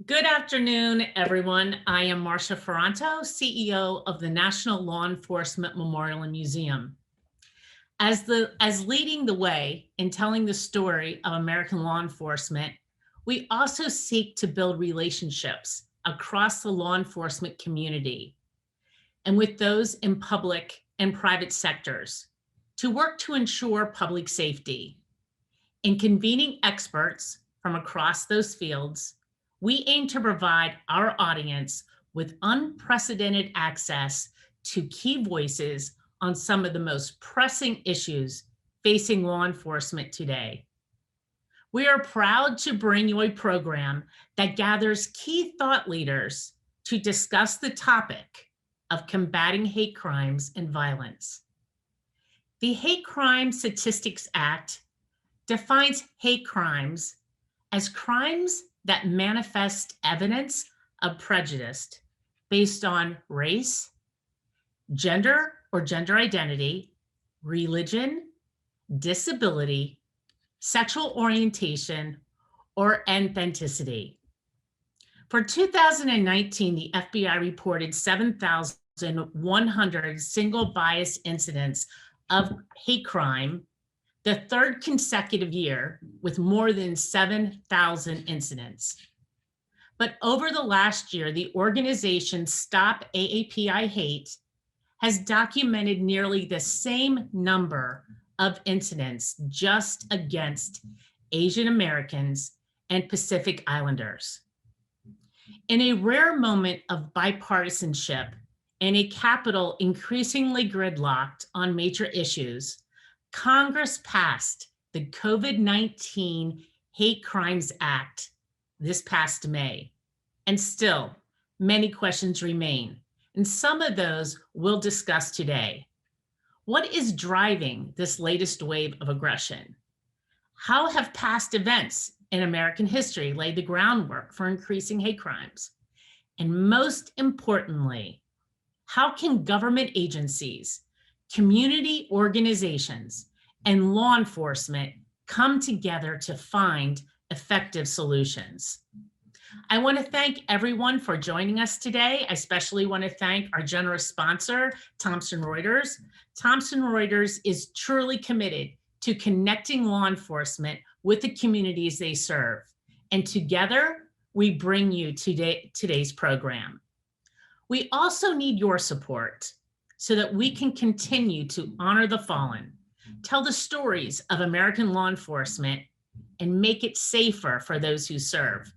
Good afternoon, everyone. I am Marcia Ferranto, CEO of the National Law Enforcement Memorial and Museum. As leading the way in telling the story of American law enforcement, we also seek to build relationships across the law enforcement community and with those in public and private sectors to work to ensure public safety. In convening experts from across those fields, we aim to provide our audience with unprecedented access to key voices on some of the most pressing issues facing law enforcement today. We are proud to bring you a program that gathers key thought leaders to discuss the topic of combating hate crimes and violence. The Hate Crime Statistics Act defines hate crimes as crimes that manifest evidence of prejudice based on race, gender or gender identity, religion, disability, sexual orientation, or ethnicity. For 2019, the FBI reported 7,100 single bias incidents of hate crime, the third consecutive year with more than 7,000 incidents. But over the last year, the organization Stop AAPI Hate has documented nearly the same number of incidents just against Asian Americans and Pacific Islanders. In a rare moment of bipartisanship and a Capitol increasingly gridlocked on major issues, Congress passed the COVID-19 Hate Crimes Act this past May, and still many questions remain, and some of those we'll discuss today. What is driving this latest wave of aggression? How have past events in American history laid the groundwork for increasing hate crimes? And most importantly, how can government agencies, community organizations, and law enforcement come together to find effective solutions? I want to thank everyone for joining us today. I especially want to thank our generous sponsor, Thomson Reuters. Thomson Reuters is truly committed to connecting law enforcement with the communities they serve. And together, we bring you today's program. We also need your support so that we can continue to honor the fallen, tell the stories of American law enforcement, and make it safer for those who serve.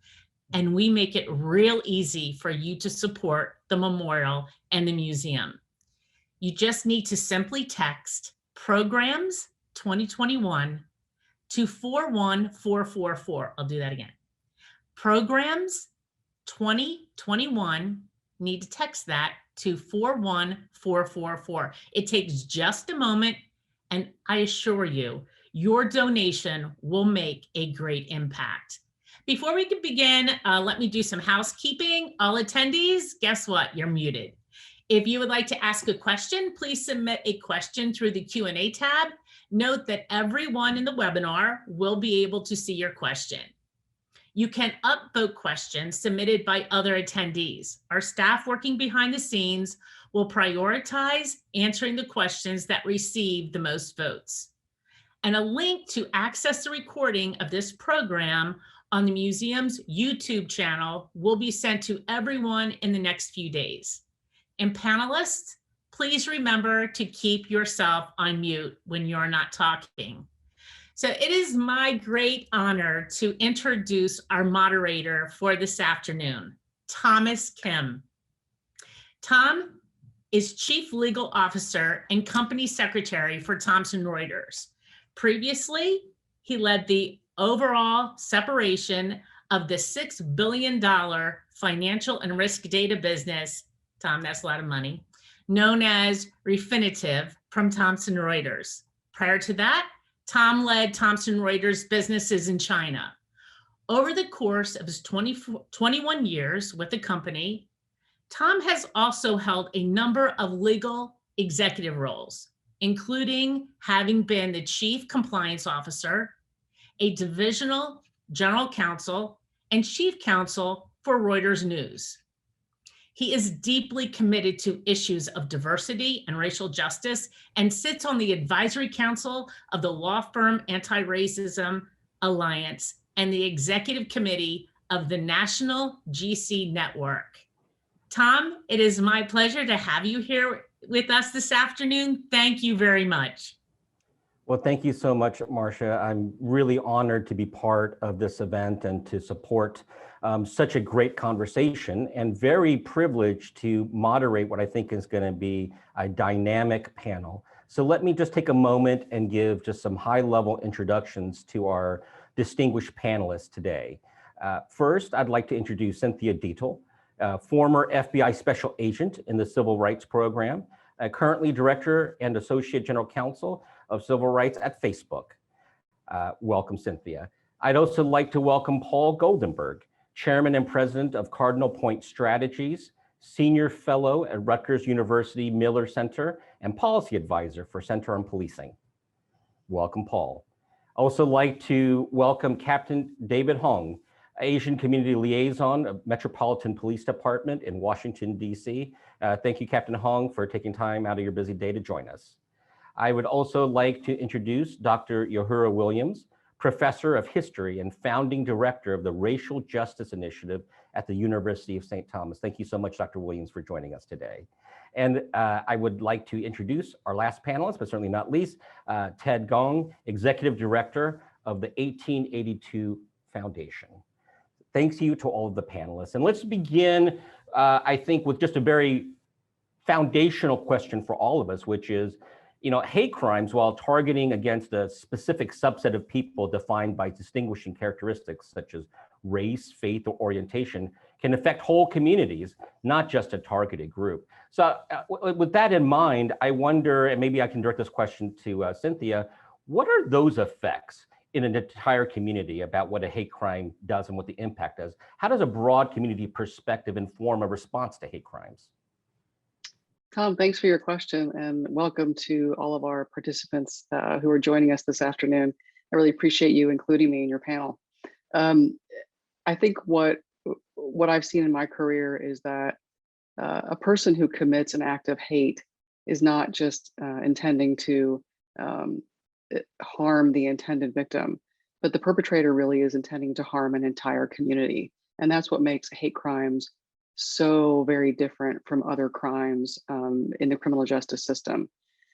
And we make it real easy for you to support the memorial and the museum. You just need to simply text Programs 2021 to 41444. I'll do that again. Programs 2021, need to text that to 41444. It takes just a moment, and I assure you, your donation will make a great impact. Before we can begin, let me do some housekeeping. All attendees, guess what? You're muted. If you would like to ask a question, please submit a question through the Q&A tab. Note that everyone in the webinar will be able to see your question. You can upvote questions submitted by other attendees. Our staff working behind the scenes will prioritize answering the questions that receive the most votes. And a link to access the recording of this program on the museum's YouTube channel will be sent to everyone in the next few days. And panelists, please remember to keep yourself on mute when you're not talking. So it is my great honor to introduce our moderator for this afternoon, Thomas Kim. Tom is Chief Legal Officer and Company Secretary for Thomson Reuters. Previously, he led the overall separation of the $6 billion financial and risk data business, Tom, that's a lot of money, known as Refinitiv from Thomson Reuters. Prior to that, Tom led Thomson Reuters businesses in China. Over the course of his 21 years with the company, Tom has also held a number of legal executive roles, including having been the Chief Compliance Officer, a Divisional General Counsel, and Chief Counsel for Reuters News. He is deeply committed to issues of diversity and racial justice and sits on the advisory council of the law firm Anti-Racism Alliance and the executive committee of the National GC Network. Tom, it is my pleasure to have you here with us this afternoon. Thank you very much. Well, thank you so much, Marcia. I'm really honored to be part of this event and to support such a great conversation, and very privileged to moderate what I think is going to be a dynamic panel. So let me just take a moment and give just some high-level introductions to our distinguished panelists today. First, I'd like to introduce Cynthia Deitel, former FBI Special Agent in the Civil Rights Program, currently Director and Associate General Counsel of Civil Rights at Facebook. Welcome, Cynthia. I'd also like to welcome Paul Goldenberg, Chairman and President of Cardinal Point Strategies, Senior Fellow at Rutgers University Miller Center, and Policy Advisor for Center on Policing. Welcome, Paul. I also like to welcome Captain David Hong, Asian Community Liaison of Metropolitan Police Department in Washington, D.C. Thank you, Captain Hong, for taking time out of your busy day to join us. I would also like to introduce Dr. Uhura Williams, Professor of History and Founding Director of the Racial Justice Initiative at the University of St. Thomas. Thank you so much, Dr. Williams, for joining us today. And I would like to introduce our last panelist, but certainly not least, Ted Gong, Executive Director of the 1882 Foundation. Thanks you to all of the panelists. And let's begin, I think, with just a very foundational question for all of us, which is, hate crimes, while targeting against a specific subset of people defined by distinguishing characteristics such as race, faith, or orientation, can affect whole communities, not just a targeted group. So with that in mind, I wonder, and maybe I can direct this question to Cynthia, what are those effects in an entire community about what a hate crime does and what the impact is? How does a broad community perspective inform a response to hate crimes? Tom, thanks for your question, and welcome to all of our participants who are joining us this afternoon. I really appreciate you including me in your panel. I think what I've seen in my career is that a person who commits an act of hate is not just intending to harm the intended victim, but the perpetrator really is intending to harm an entire community. And that's what makes hate crimes so very different from other crimes in the criminal justice system.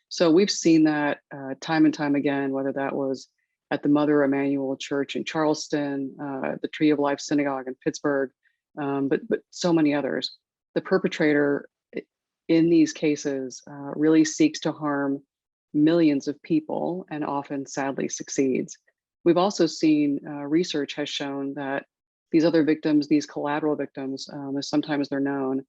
So we've seen that time and time again, whether that was at the Mother Emanuel Church in Charleston, the Tree of Life Synagogue in Pittsburgh, but so many others. The perpetrator in these cases really seeks to harm millions of people and often sadly succeeds. We've also seen research has shown that these other victims, these collateral victims, as sometimes they're known,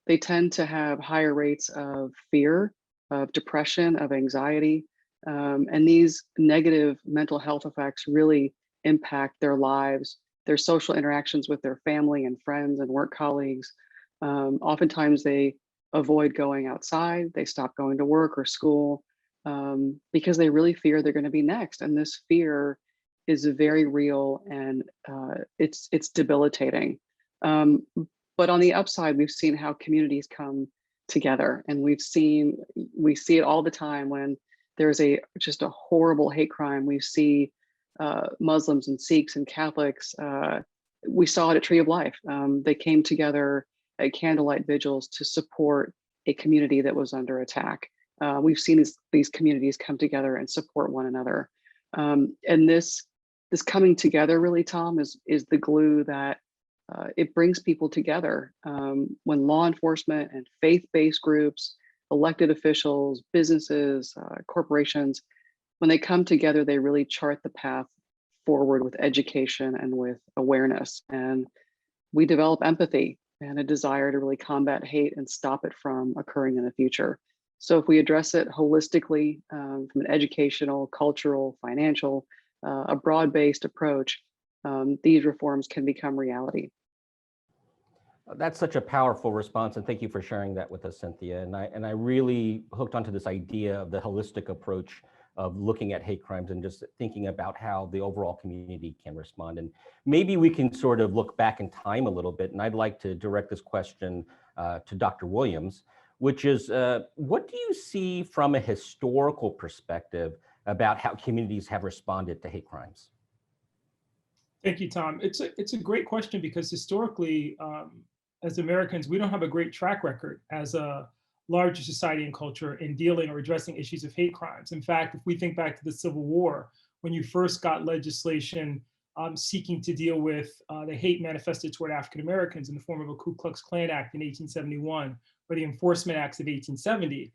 they tend to have higher rates of fear, of depression, of anxiety, and these negative mental health effects really impact their lives, their social interactions with their family and friends and work colleagues. Oftentimes they avoid going outside, they stop going to work or school because they really fear they're going to be next. And this fear is very real, and it's debilitating. But on the upside, we've seen how communities come together, and we see it all the time when there's just a horrible hate crime. We see Muslims and Sikhs and Catholics. We saw it at Tree of Life. They came together at candlelight vigils to support a community that was under attack. We've seen these communities come together and support one another. And this coming together really, Tom, is the glue that it brings people together. When law enforcement and faith-based groups, elected officials, businesses, corporations, when they come together, they really chart the path forward with education and with awareness. And we develop empathy and a desire to really combat hate and stop it from occurring in the future. So if we address it holistically from an educational, cultural, financial, a broad-based approach, these reforms can become reality. That's such a powerful response, and thank you for sharing that with us, Cynthia. And I really hooked onto this idea of the holistic approach of looking at hate crimes and just thinking about how the overall community can respond. And maybe we can sort of look back in time a little bit. And I'd like to direct this question to Dr. Williams, which is, what do you see from a historical perspective about how communities have responded to hate crimes? Thank you, Tom. It's a great question because historically, as Americans, we don't have a great track record as a larger society and culture in dealing or addressing issues of hate crimes. In fact, if we think back to the Civil War, when you first got legislation seeking to deal with the hate manifested toward African Americans in the form of a Ku Klux Klan Act in 1871, or the Enforcement Acts of 1870,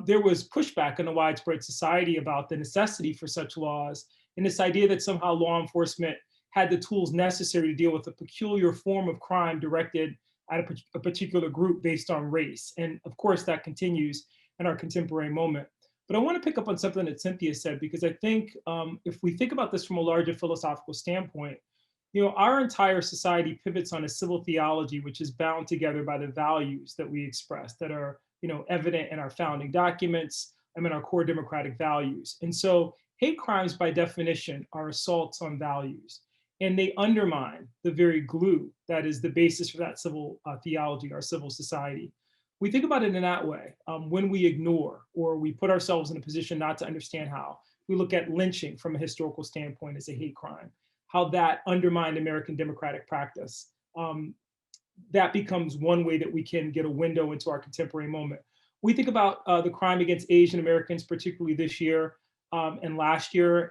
there was pushback in a widespread society about the necessity for such laws, and this idea that somehow law enforcement had the tools necessary to deal with a peculiar form of crime directed at a particular group based on race. And of course, that continues in our contemporary moment. But I want to pick up on something that Cynthia said, because I think if we think about this from a larger philosophical standpoint, our entire society pivots on a civil theology, which is bound together by the values that we express that are, evident in our founding documents and in our core democratic values. And so hate crimes, by definition, are assaults on values. And they undermine the very glue that is the basis for that civil theology, our civil society. We think about it in that way. When we ignore or we put ourselves in a position not to understand how, we look at lynching from a historical standpoint as a hate crime, how that undermined American democratic practice. That becomes one way that we can get a window into our contemporary moment. We think about the crime against Asian Americans, particularly this year, and last year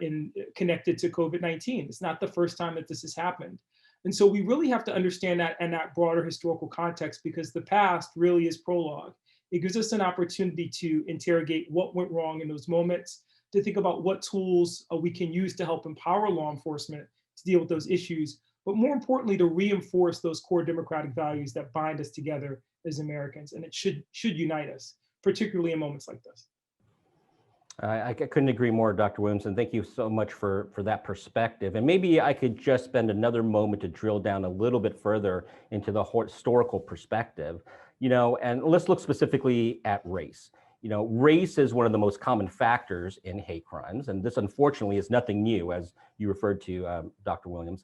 connected to COVID-19. It's not the first time that this has happened. And so we really have to understand that in that broader historical context, because the past really is prologue. It gives us an opportunity to interrogate what went wrong in those moments, to think about what tools we can use to help empower law enforcement to deal with those issues, but more importantly, to reinforce those core democratic values that bind us together as Americans. And it should unite us, particularly in moments like this. I couldn't agree more, Dr. Williams, and thank you so much for that perspective. And maybe I could just spend another moment to drill down a little bit further into the historical perspective, and let's look specifically at race. Race is one of the most common factors in hate crimes, and this unfortunately is nothing new, as you referred to, Dr. Williams.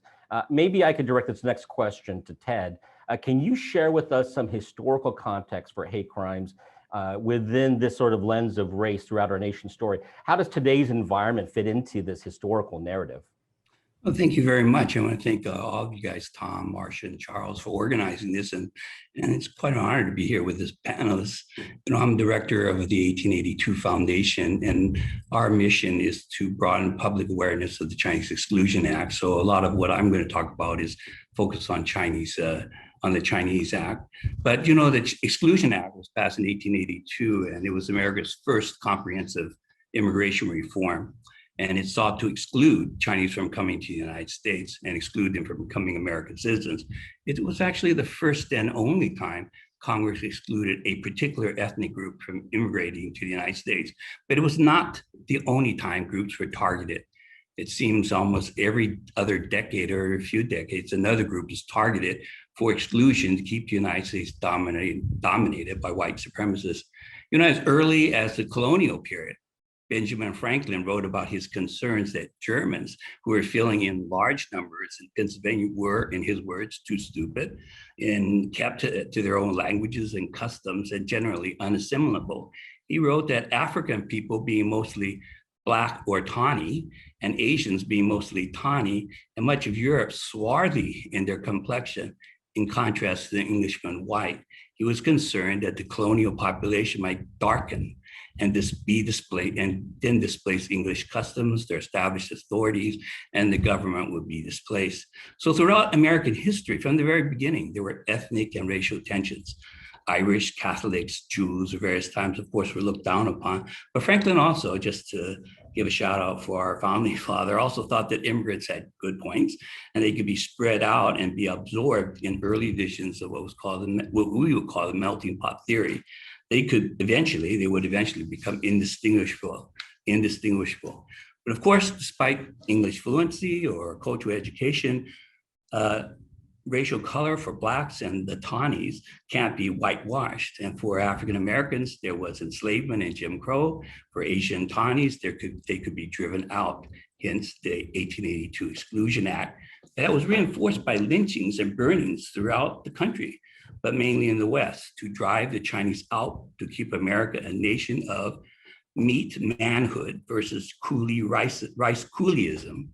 Maybe I could direct this next question to Ted. Can you share with us some historical context for hate crimes within this sort of lens of race throughout our nation's story? How does today's environment fit into this historical narrative? Well, thank you very much. I want to thank all of you guys, Tom, Marcia, and Charles, for organizing this. And it's quite an honor to be here with this panelist. I'm director of the 1882 Foundation, and our mission is to broaden public awareness of the Chinese Exclusion Act. So a lot of what I'm going to talk about is focused on the Chinese Act. But the Exclusion Act was passed in 1882, and it was America's first comprehensive immigration reform. And it sought to exclude Chinese from coming to the United States and exclude them from becoming American citizens. It was actually the first and only time Congress excluded a particular ethnic group from immigrating to the United States. But it was not the only time groups were targeted. It seems almost every other decade or a few decades, another group is targeted for exclusion to keep the United States dominated by white supremacists. As early as the colonial period, Benjamin Franklin wrote about his concerns that Germans who were filling in large numbers in Pennsylvania were, in his words, too stupid and kept to their own languages and customs and generally unassimilable. He wrote that African people, being mostly Black or tawny, and Asians being mostly tawny, and much of Europe swarthy in their complexion, in contrast to the Englishman white. He was concerned that the colonial population might darken and then displace English customs, their established authorities, and the government would be displaced. So throughout American history, from the very beginning, there were ethnic and racial tensions. Irish, Catholics, Jews, at various times, of course, were looked down upon. But Franklin also, just to give a shout out for our founding father, also thought that immigrants had good points and they could be spread out and be absorbed in early editions of what we would call the melting pot theory. They would eventually become indistinguishable. But of course, despite English fluency or cultural education, racial color for Blacks and the Tawnies can't be whitewashed. And for African Americans, there was enslavement and Jim Crow. For Asian Tawnies, they could be driven out, hence the 1882 Exclusion Act. That was reinforced by lynchings and burnings throughout the country, but mainly in the West, to drive the Chinese out, to keep America a nation of meat manhood versus rice coolieism,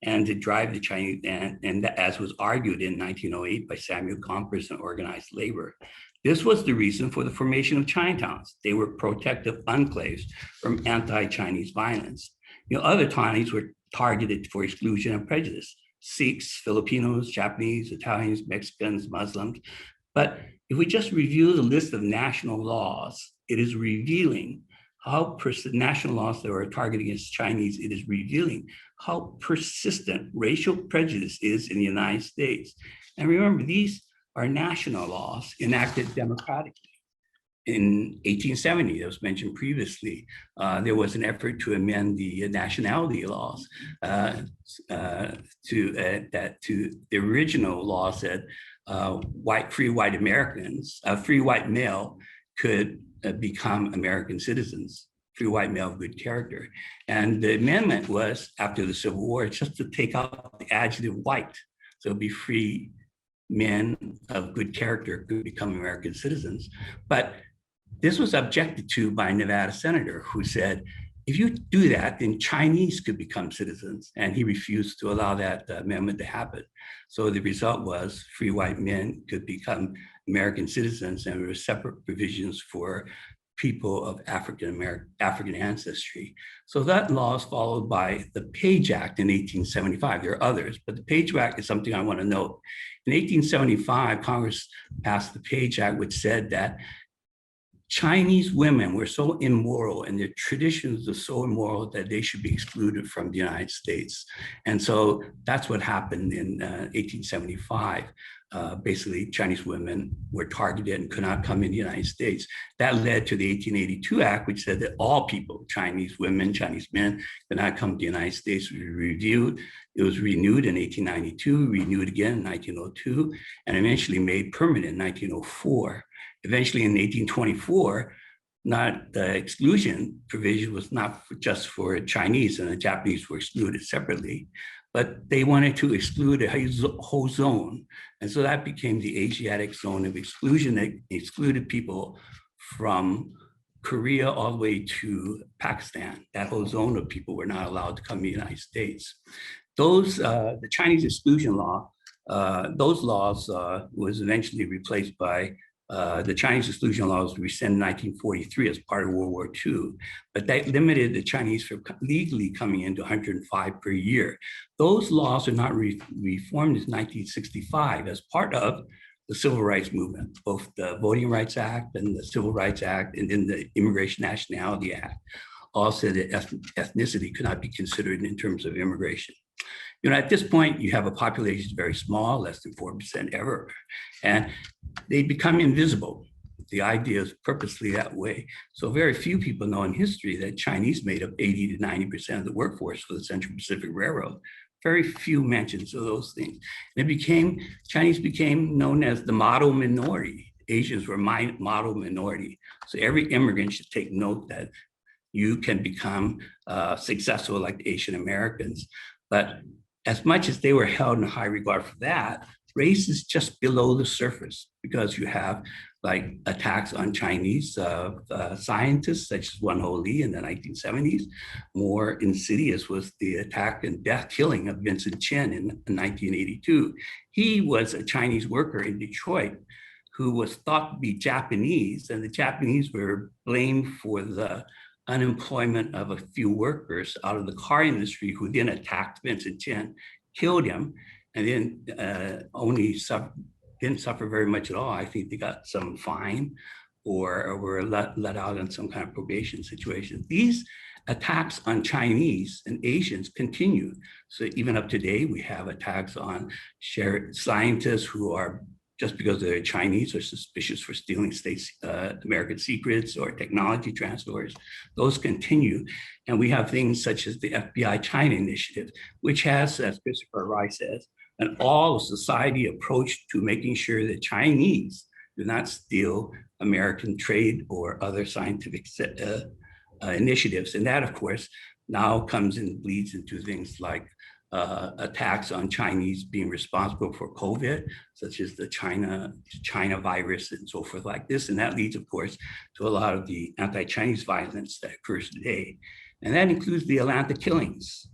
and to drive the Chinese, and as was argued in 1908 by Samuel Gompers and organized labor. This was the reason for the formation of Chinatowns. They were protective enclaves from anti-Chinese violence. Other Tawnies were targeted for exclusion and prejudice: Sikhs, Filipinos, Japanese, Italians, Mexicans, Muslims. But if we just review the list of national laws, it is revealing how national laws that are targeting against Chinese, it is revealing how persistent racial prejudice is in the United States. And remember, these are national laws enacted democratically. In 1870, as mentioned previously, there was an effort to amend the nationality laws to the original law said free white Americans, free white male could become American citizens, free white male of good character. And the amendment was, after the Civil War, just to take out the adjective white. So it'd be free men of good character could become American citizens. But this was objected to by a Nevada senator who said, if you do that, then Chinese could become citizens. And he refused to allow that amendment to happen. So the result was free white men could become American citizens, and there were separate provisions for people of African ancestry. So that law is followed by the Page Act in 1875. There are others, but the Page Act is something I want to note. In 1875, Congress passed the Page Act, which said that Chinese women were so immoral and their traditions were so immoral that they should be excluded from the United States. And so that's what happened in 1875. Basically, Chinese women were targeted and could not come in the United States. That led to the 1882 Act, which said that all people, Chinese women, Chinese men, could not come to the United States. It was reviewed. It was renewed in 1892, renewed again in 1902, and eventually made permanent in 1904. Eventually in 1824, the exclusion provision was not just for Chinese, and the Japanese were excluded separately, but they wanted to exclude a whole zone. And so that became the Asiatic zone of exclusion that excluded people from Korea all the way to Pakistan. That whole zone of people were not allowed to come to the United States. The Chinese exclusion law, those laws was eventually replaced by the Chinese exclusion law was rescinded in 1943 as part of World War II, but that limited the Chinese from legally coming into 105 per year. Those laws are not reformed in 1965 as part of the Civil Rights Movement, both the Voting Rights Act and the Civil Rights Act, and then the Immigration Nationality Act all said that ethnicity could not be considered in terms of immigration. At this point, you have a population very small, less than 4% ever, and they become invisible. The idea is purposely that way. So very few people know in history that Chinese made up 80 to 90% of the workforce for the Central Pacific Railroad. Very few mentions of those things. And Chinese became known as the model minority. Asians were model minority. So every immigrant should take note that you can become successful like Asian Americans. But as much as they were held in high regard for that, race is just below the surface, because you have like attacks on Chinese scientists such as Wen Ho Lee in the 1970s. More insidious was the attack and killing of Vincent Chin in 1982. He was a Chinese worker in Detroit who was thought to be Japanese, and the Japanese were blamed for the unemployment of a few workers out of the car industry, who then attacked Vincent Chin, killed him, and then didn't suffer very much at all. I think they got some fine or were let out on some kind of probation situation. These attacks on Chinese and Asians continue. So even up to today, we have attacks on scientists who are, just because they're Chinese, are suspicious for stealing American secrets or technology transfers. Those continue. And we have things such as the FBI China Initiative, which has, as Christopher Rice says, an all society approach to making sure that Chinese do not steal American trade or other scientific initiatives. And that, of course, now comes and bleeds into things like attacks on Chinese being responsible for COVID, such as the China virus and so forth like this. And that leads, of course, to a lot of the anti-Chinese violence that occurs today. And that includes the Atlanta killings,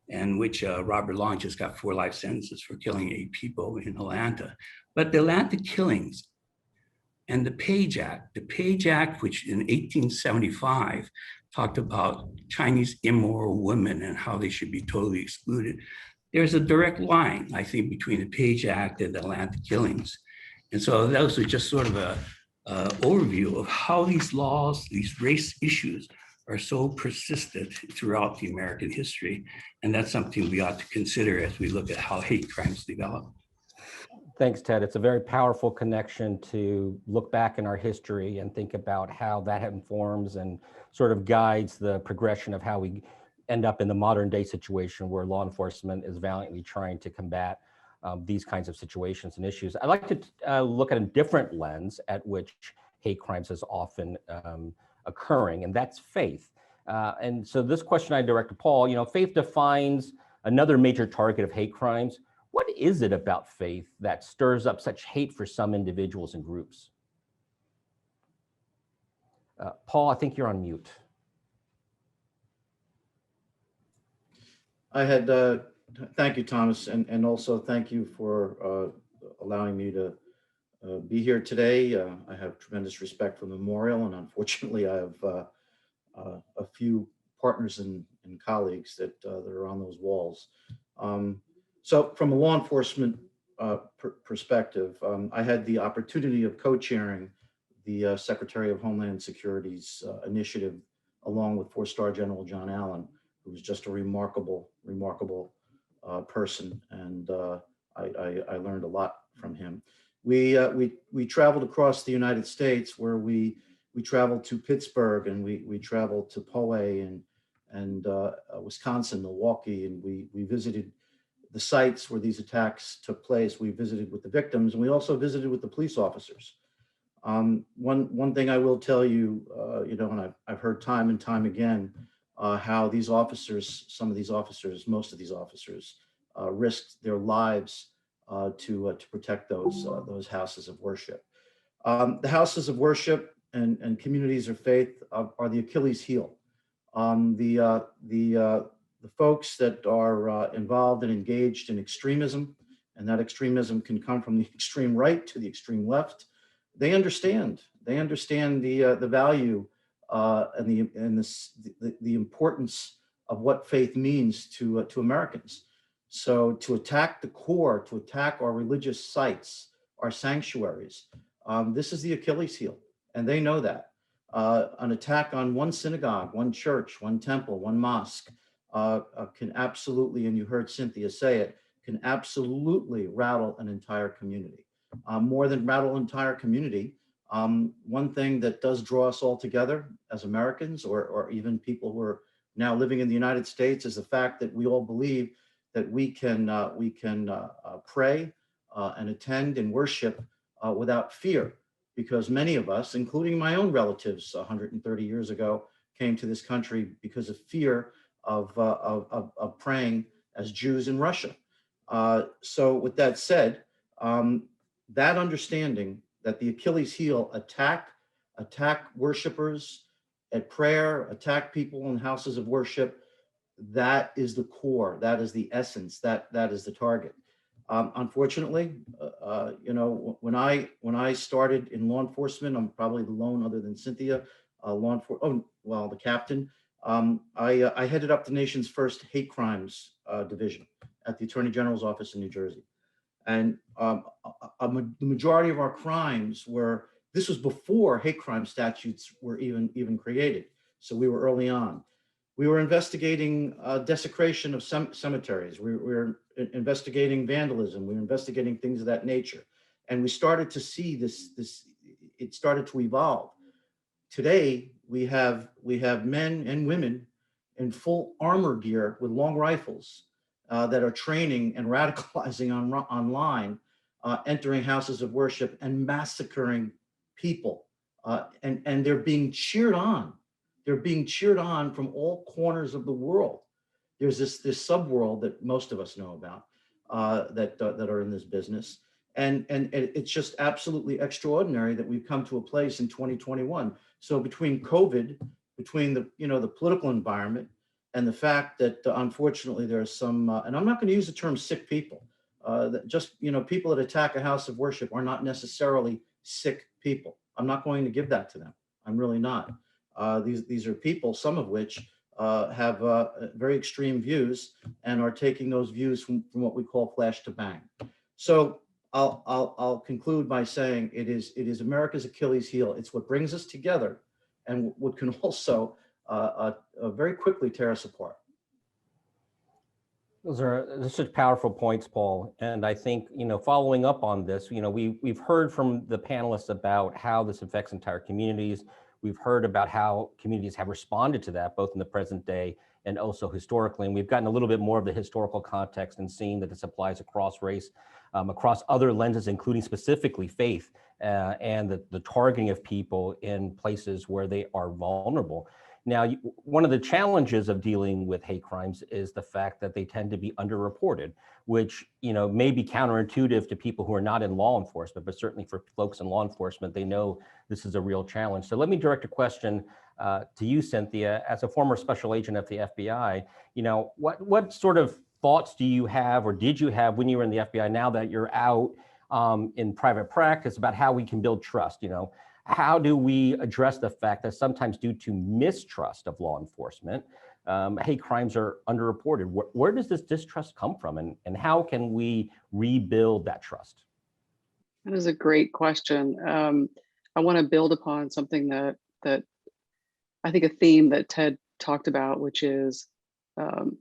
in which Robert Long just got 4 life sentences for killing 8 people in Atlanta. But the Atlanta killings and the Page Act, which in 1875 talked about Chinese immoral women and how they should be totally excluded. There's a direct line, I think, between the Page Act and the Atlanta killings. And so those are just sort of a overview of how these laws, these race issues are so persistent throughout the American history. And that's something we ought to consider as we look at how hate crimes develop. Thanks, Ted. It's a very powerful connection to look back in our history and think about how that informs and sort of guides the progression of how we end up in the modern day situation where law enforcement is valiantly trying to combat these kinds of situations and issues. I'd like to look at a different lens at which hate crimes is often occurring, and that's faith. And so this question I direct to Paul, faith defines another major target of hate crimes. What is it about faith that stirs up such hate for some individuals and groups? Paul, I think you're on mute. Thank you, Thomas, and also thank you for allowing me to be here today. I have tremendous respect for Memorial, and unfortunately I have a few partners and colleagues that are on those walls. So from a law enforcement perspective, I had the opportunity of co-chairing the Secretary of Homeland Security's initiative, along with 4-star General John Allen, who was just a remarkable person, and I learned a lot from him. We traveled across the United States, where we traveled to Pittsburgh, and we traveled to Poway and Wisconsin, Milwaukee, and we visited the sites where these attacks took place. We visited with the victims, and we also visited with the police officers. One thing I will tell you, and I've heard time and time again, how these officers, most of these officers, risked their lives to protect those houses of worship. The houses of worship and communities of faith are the Achilles heel. The folks that are involved and engaged in extremism, and that extremism can come from the extreme right to the extreme left, they understand the value and the importance of what faith means to Americans. So to attack the core, to attack our religious sites, our sanctuaries, this is the Achilles heel, and they know that. An attack on one synagogue, one church, one temple, one mosque can absolutely, and you heard Cynthia say it, can absolutely rattle an entire community. More than rattle an entire community, one thing that does draw us all together as Americans, or even people who are now living in the United States, is the fact that we all believe that we can pray and attend and worship without fear, because many of us, including my own relatives 130 years ago, came to this country because of fear of praying as Jews in Russia. So with that said, that understanding that the Achilles heel attack worshipers at prayer, attack people in houses of worship, that is the core, that is the essence, that is the target. Unfortunately, when I started in law enforcement, I'm probably the lone, other than Cynthia, the captain. I headed up the nation's first hate crimes division at the Attorney General's office in New Jersey. And the majority of our crimes this was before hate crime statutes were even created. So we were early on. We were investigating desecration of cemeteries. We were investigating vandalism. We were investigating things of that nature. And we started to see this, it started to evolve. Today, we have men and women in full armor gear with long rifles. that are training and radicalizing online, entering houses of worship and massacring people. And they're being cheered on. They're being cheered on from all corners of the world. There's this subworld that most of us know about, that are in this business. And it's just absolutely extraordinary that we've come to a place in 2021. So between COVID, between the political environment, and the fact that unfortunately there are some, and I'm not going to use the term sick people, that just people that attack a house of worship are not necessarily sick people. I'm not going to give that to them. I'm really not. These are people, some of which have very extreme views and are taking those views from what we call flash to bang. So I'll conclude by saying it is America's Achilles heel. It's what brings us together, and what can also very quickly tear us apart. Those are such powerful points, Paul. And I think, following up on this, we've heard from the panelists about how this affects entire communities. We've heard about how communities have responded to that, both in the present day and also historically. And we've gotten a little bit more of the historical context and seeing that this applies across race, across other lenses, including specifically faith, and the targeting of people in places where they are vulnerable. Now, one of the challenges of dealing with hate crimes is the fact that they tend to be underreported, which may be counterintuitive to people who are not in law enforcement, but certainly for folks in law enforcement, they know this is a real challenge. So let me direct a question to you, Cynthia, as a former special agent of the FBI. What sort of thoughts do you have, or did you have when you were in the FBI, now that you're out in private practice, about how we can build trust? How do we address the fact that sometimes, due to mistrust of law enforcement, hate crimes are underreported? Where does this distrust come from, and how can we rebuild that trust? That is a great question. I want to build upon something that I think, a theme that Ted talked about, which is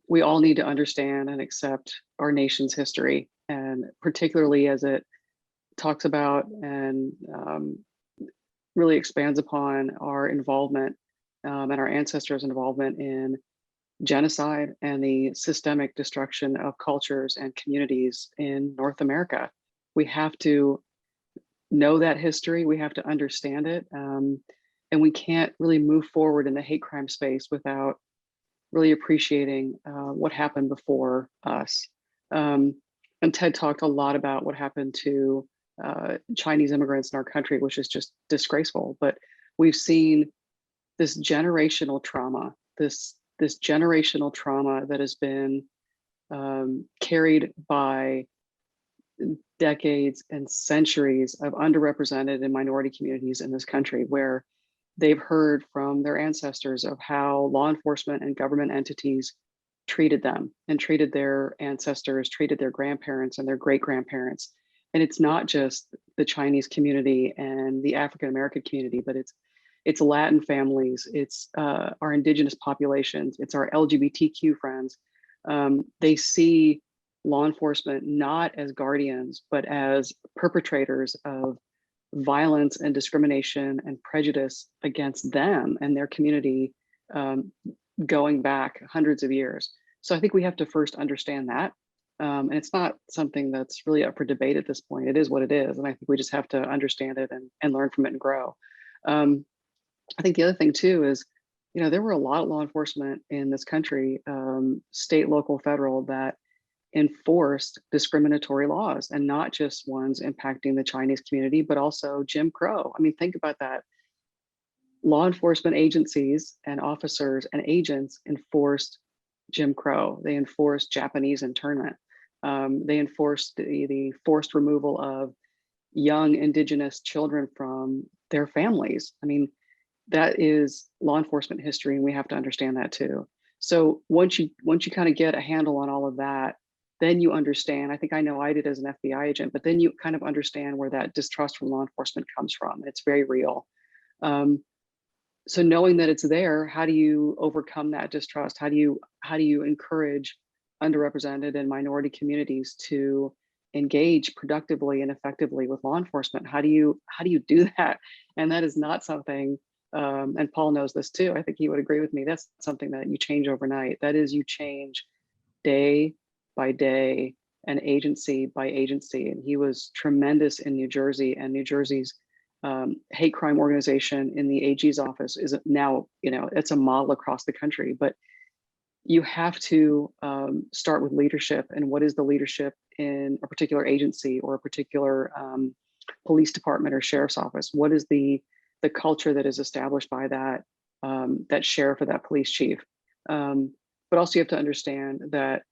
we all need to understand and accept our nation's history, and particularly as it talks about and really expands upon our involvement and our ancestors' involvement in genocide and the systemic destruction of cultures and communities in North America. We have to know that history, we have to understand it, and we can't really move forward in the hate crime space without really appreciating what happened before us. And Ted talked a lot about what happened to Chinese immigrants in our country, which is just disgraceful. But we've seen this generational trauma, this generational trauma that has been carried by decades and centuries of underrepresented and minority communities in this country, where they've heard from their ancestors of how law enforcement and government entities treated them and treated their ancestors, treated their grandparents and their great-grandparents. And it's not just the Chinese community and the African American community, but it's Latin families, it's our indigenous populations, it's our LGBTQ friends. They see law enforcement not as guardians, but as perpetrators of violence and discrimination and prejudice against them and their community, going back hundreds of years. So I think we have to first understand that. And it's not something that's really up for debate at this point. It is what it is. And I think we just have to understand it and learn from it and grow. I think the other thing too is, there were a lot of law enforcement in this country, state, local, federal, that enforced discriminatory laws, and not just ones impacting the Chinese community, but also Jim Crow. I mean, think about that. Law enforcement agencies and officers and agents enforced Jim Crow. They enforced Japanese internment. They enforced the forced removal of young indigenous children from their families. I mean, that is law enforcement history, and we have to understand that too. So once you kind of get a handle on all of that, then you understand. I think I know I did as an FBI agent, but then you kind of understand where that distrust from law enforcement comes from. It's very real. So knowing that it's there, how do you overcome that distrust? How do you encourage underrepresented and minority communities to engage productively and effectively with law enforcement? How do you do that? And that is not something, and Paul knows this too, I think he would agree with me, that's something that you change overnight. That is, you change day by day and agency by agency. And he was tremendous in New Jersey, and New Jersey's hate crime organization in the AG's office is now, it's a model across the country. But you have to start with leadership, and what is the leadership in a particular agency or a particular police department or sheriff's office? What is the culture that is established by that sheriff or that police chief? But also you have to understand that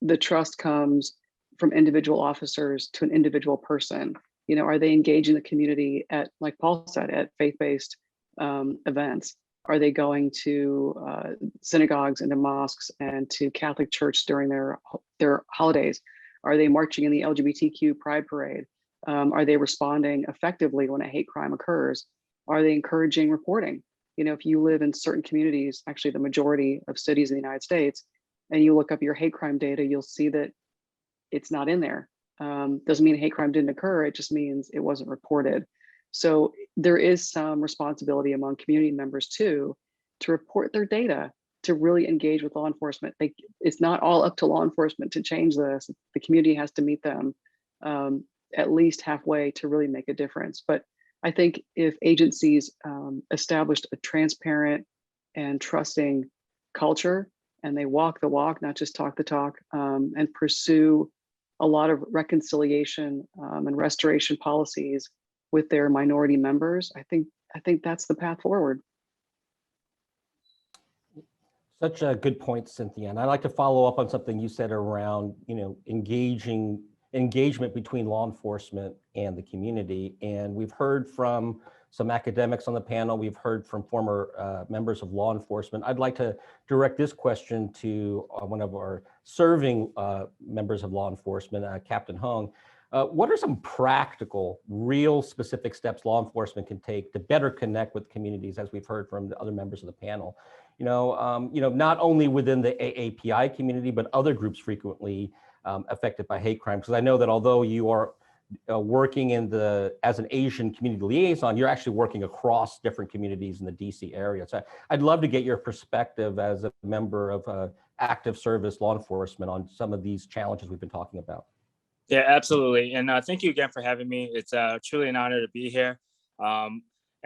the trust comes from individual officers to an individual person. Are they engaged in the community at, like Paul said, at faith-based events? Are they going to synagogues and to mosques and to Catholic church during their holidays? Are they marching in the LGBTQ pride parade? Are they responding effectively when a hate crime occurs? Are they encouraging reporting? If you live in certain communities, actually the majority of cities in the United States, and you look up your hate crime data, you'll see that it's not in there. Doesn't mean hate crime didn't occur, it just means it wasn't reported. So there is some responsibility among community members too, to report their data, to really engage with law enforcement. It's not all up to law enforcement to change this. The community has to meet them at least halfway to really make a difference. But I think if agencies established a transparent and trusting culture, and they walk the walk, not just talk the talk, and pursue a lot of reconciliation and restoration policies with their minority members, I think that's the path forward. Such a good point, Cynthia. And I'd like to follow up on something you said around, engagement between law enforcement and the community. And we've heard from some academics on the panel. We've heard from former members of law enforcement. I'd like to direct this question to one of our serving members of law enforcement, Captain Hung. What are some practical, real specific steps law enforcement can take to better connect with communities, as we've heard from the other members of the panel? Not only within the AAPI community, but other groups frequently affected by hate crime. Because I know that although you are working as an Asian community liaison, you're actually working across different communities in the DC area. So I'd love to get your perspective as a member of active service law enforcement on some of these challenges we've been talking about. Yeah, absolutely. And thank you again for having me. It's truly an honor to be here.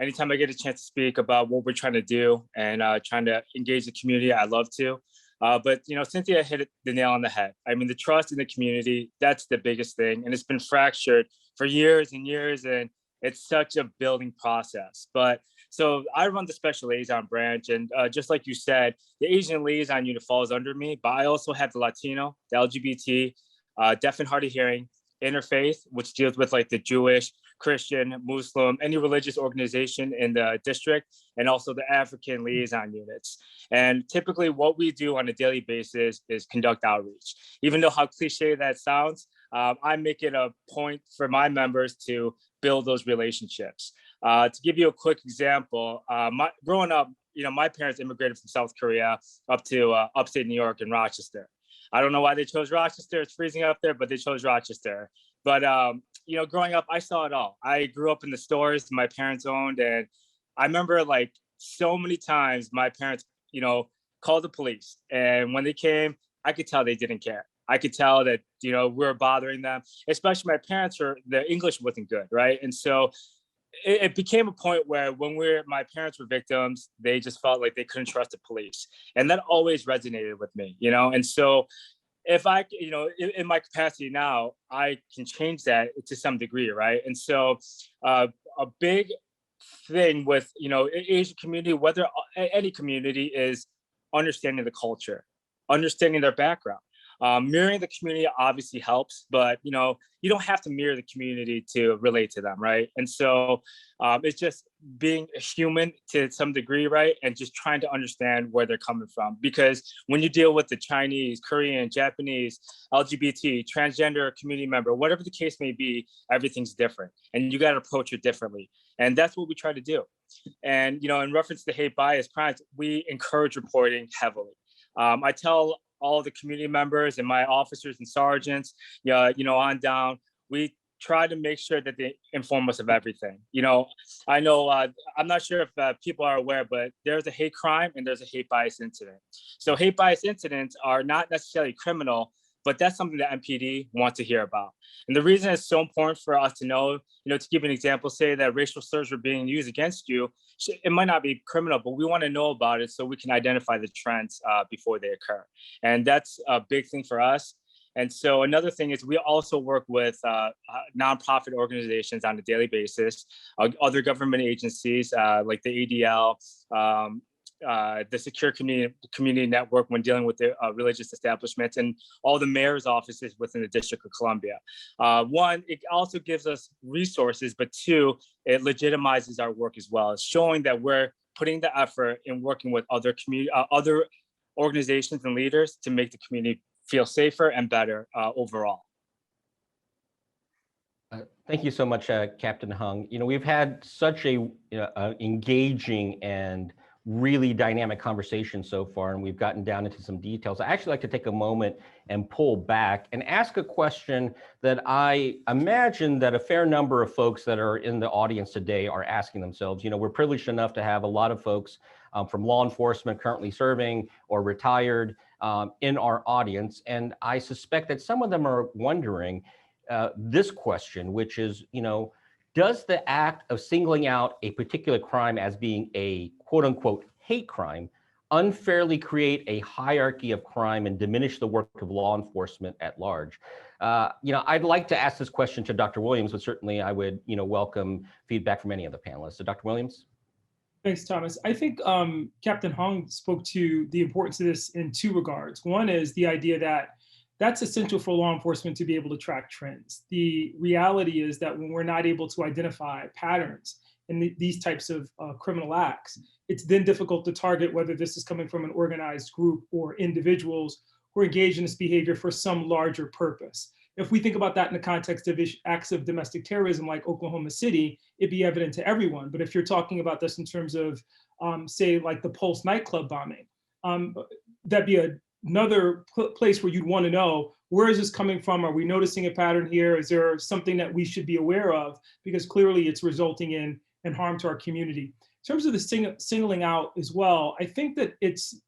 Anytime I get a chance to speak about what we're trying to do and trying to engage the community, I love to. But Cynthia hit the nail on the head. I mean, the trust in the community, that's the biggest thing. And it's been fractured for years and years, and it's such a building process. But so I run the special liaison branch, and just like you said, the Asian liaison unit falls under me, but I also have the Latino, the LGBT, deaf and hard of hearing, interfaith, which deals with like the Jewish, Christian, Muslim, any religious organization in the district, and also the African liaison units. And typically what we do on a daily basis is conduct outreach. Even though how cliche that sounds, I make it a point for my members to build those relationships. To give you a quick example, growing up, my parents immigrated from South Korea up to upstate New York in Rochester. I don't know why they chose Rochester. It's freezing up there, but they chose Rochester. But, growing up, I saw it all. I grew up in the stores my parents owned. And I remember like so many times my parents, called the police. And when they came, I could tell they didn't care. I could tell that, we were bothering them, especially my parents their English wasn't good, right? And so it became a point where when my parents were victims, they just felt like they couldn't trust the police. And that always resonated with me, And so if I, in my capacity now, I can change that to some degree, right? And so a big thing with, Asian community, whether any community, is understanding the culture, understanding their background. Mirroring the community obviously helps, but you don't have to mirror the community to relate to them, right? And so it's just being a human to some degree, right? And just trying to understand where they're coming from. Because when you deal with the Chinese, Korean, Japanese, LGBT, transgender community member, whatever the case may be, everything's different. And you got to approach it differently. And that's what we try to do. And, in reference to hate bias crimes, we encourage reporting heavily. I tell all the community members and my officers and sergeants, on down, we try to make sure that they inform us of everything. You know, I know, I'm not sure if people are aware, but there's a hate crime and there's a hate bias incident. So hate bias incidents are not necessarily criminal, but that's something that MPD wants to hear about. And the reason it's so important for us to know, you know, to give an example, say that racial slurs were being used against you, it might not be criminal, but we want to know about it so we can identify the trends before they occur. And that's a big thing for us. And so another thing is we also work with nonprofit organizations on a daily basis, other government agencies like the ADL, the Secure Community Network when dealing with the religious establishments, and all the mayor's offices within the District of Columbia. One, it also gives us resources, but two, it legitimizes our work as well. It's showing that we're putting the effort in working with other organizations and leaders to make the community feel safer and better overall. Thank you so much, Captain Hung. You know, we've had such a engaging and really dynamic conversation so far, and we've gotten down into some details. I actually like to take a moment and pull back and ask a question that I imagine that a fair number of folks that are in the audience today are asking themselves. You know, we're privileged enough to have a lot of folks from law enforcement currently serving or retired in our audience, and I suspect that some of them are wondering this question, which is, you know, does the act of singling out a particular crime as being a quote unquote hate crime unfairly create a hierarchy of crime and diminish the work of law enforcement at large? You know, I'd like to ask this question to Dr. Williams, but certainly I would, you know, welcome feedback from any of the panelists. So Dr. Williams? Thanks, Thomas. I think Captain Hung spoke to the importance of this in two regards. One is the idea that that's essential for law enforcement to be able to track trends. The reality is that when we're not able to identify patterns in these types of criminal acts, it's then difficult to target whether this is coming from an organized group or individuals who are engaged in this behavior for some larger purpose. If we think about that in the context of acts of domestic terrorism like Oklahoma City, it'd be evident to everyone. But if you're talking about this in terms of, say, like the Pulse nightclub bombing, that'd be another place where you'd want to know, where is this coming from? Are we noticing a pattern here? Is there something that we should be aware of? Because clearly it's resulting in harm to our community. In terms of the singling out as well, I think that it's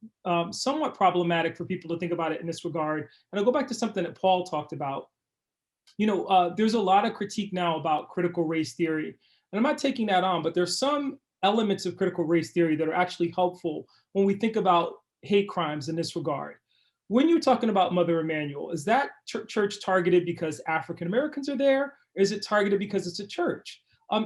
somewhat problematic for people to think about it in this regard. And I'll go back to something that Paul talked about. You know, there's a lot of critique now about critical race theory. And I'm not taking that on, but there's some elements of critical race theory that are actually helpful when we think about hate crimes in this regard. When you're talking about Mother Emanuel, is that church targeted because African Americans are there? Or is it targeted because it's a church?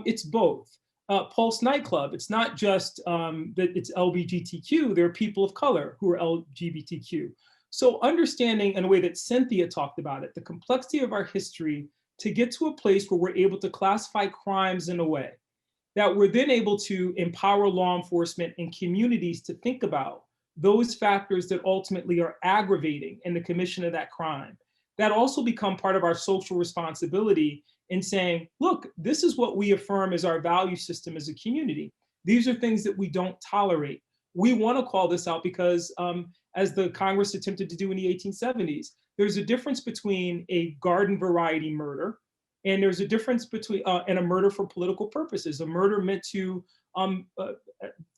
It's both. Pulse nightclub, it's not just that it's LGBTQ, there are people of color who are LGBTQ. So understanding in a way that Cynthia talked about it, the complexity of our history to get to a place where we're able to classify crimes in a way that we're then able to empower law enforcement and communities to think about those factors that ultimately are aggravating in the commission of that crime. That also become part of our social responsibility in saying, look, this is what we affirm as our value system as a community. These are things that we don't tolerate. We want to call this out because as the Congress attempted to do in the 1870s, there's a difference between a garden variety murder and there's a difference between and a murder for political purposes, a murder meant to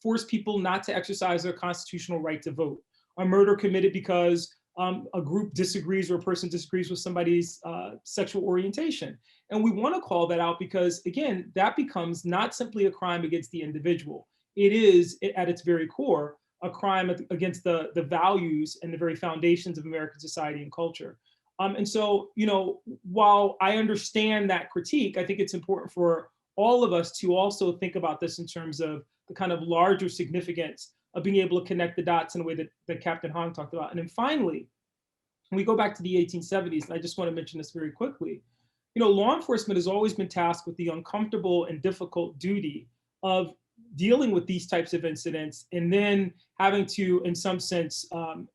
force people not to exercise their constitutional right to vote, a murder committed because a group disagrees or a person disagrees with somebody's sexual orientation. And we want to call that out because, again, that becomes not simply a crime against the individual. It is, at its very core, a crime against the values and the very foundations of American society and culture. And so, you know, while I understand that critique, I think it's important for all of us to also think about this in terms of the kind of larger significance of being able to connect the dots in a way that Captain Hong talked about. And then finally, when we go back to the 1870s, and I just want to mention this very quickly, you know, law enforcement has always been tasked with the uncomfortable and difficult duty of dealing with these types of incidents and then having to, in some sense,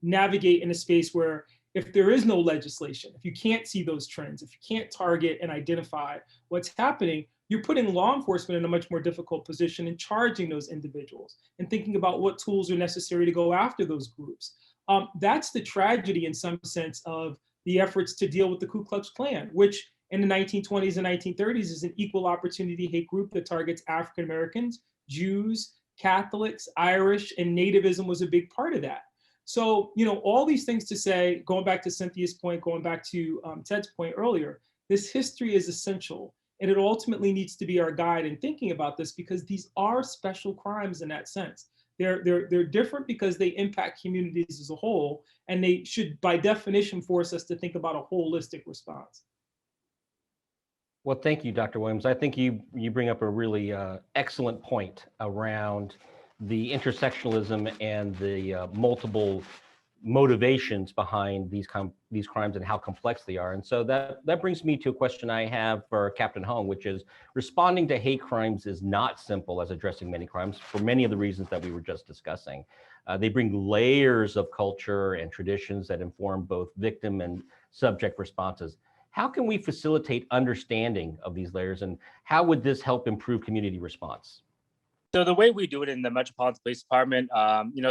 navigate in a space where if there is no legislation, if you can't see those trends, if you can't target and identify what's happening, you're putting law enforcement in a much more difficult position in charging those individuals and thinking about what tools are necessary to go after those groups. That's the tragedy in some sense of the efforts to deal with the Ku Klux Klan, which in the 1920s and 1930s is an equal opportunity hate group that targets African Americans, Jews, Catholics, Irish, and nativism was a big part of that. So, all these things to say, going back to Cynthia's point, going back to Ted's point earlier, this history is essential. And it ultimately needs to be our guide in thinking about this, because these are special crimes in that sense. They're different because they impact communities as a whole, and they should, by definition, force us to think about a holistic response. Well, thank you, Dr. Williams. I think you bring up a really excellent point around the intersectionalism and the multiple motivations behind these crimes and how complex they are. And so that brings me to a question I have for Captain Hong, which is responding to hate crimes is not simple as addressing many crimes for many of the reasons that we were just discussing. They bring layers of culture and traditions that inform both victim and subject responses. How can we facilitate understanding of these layers, and how would this help improve community response? So the way we do it in the Metropolitan Police Department,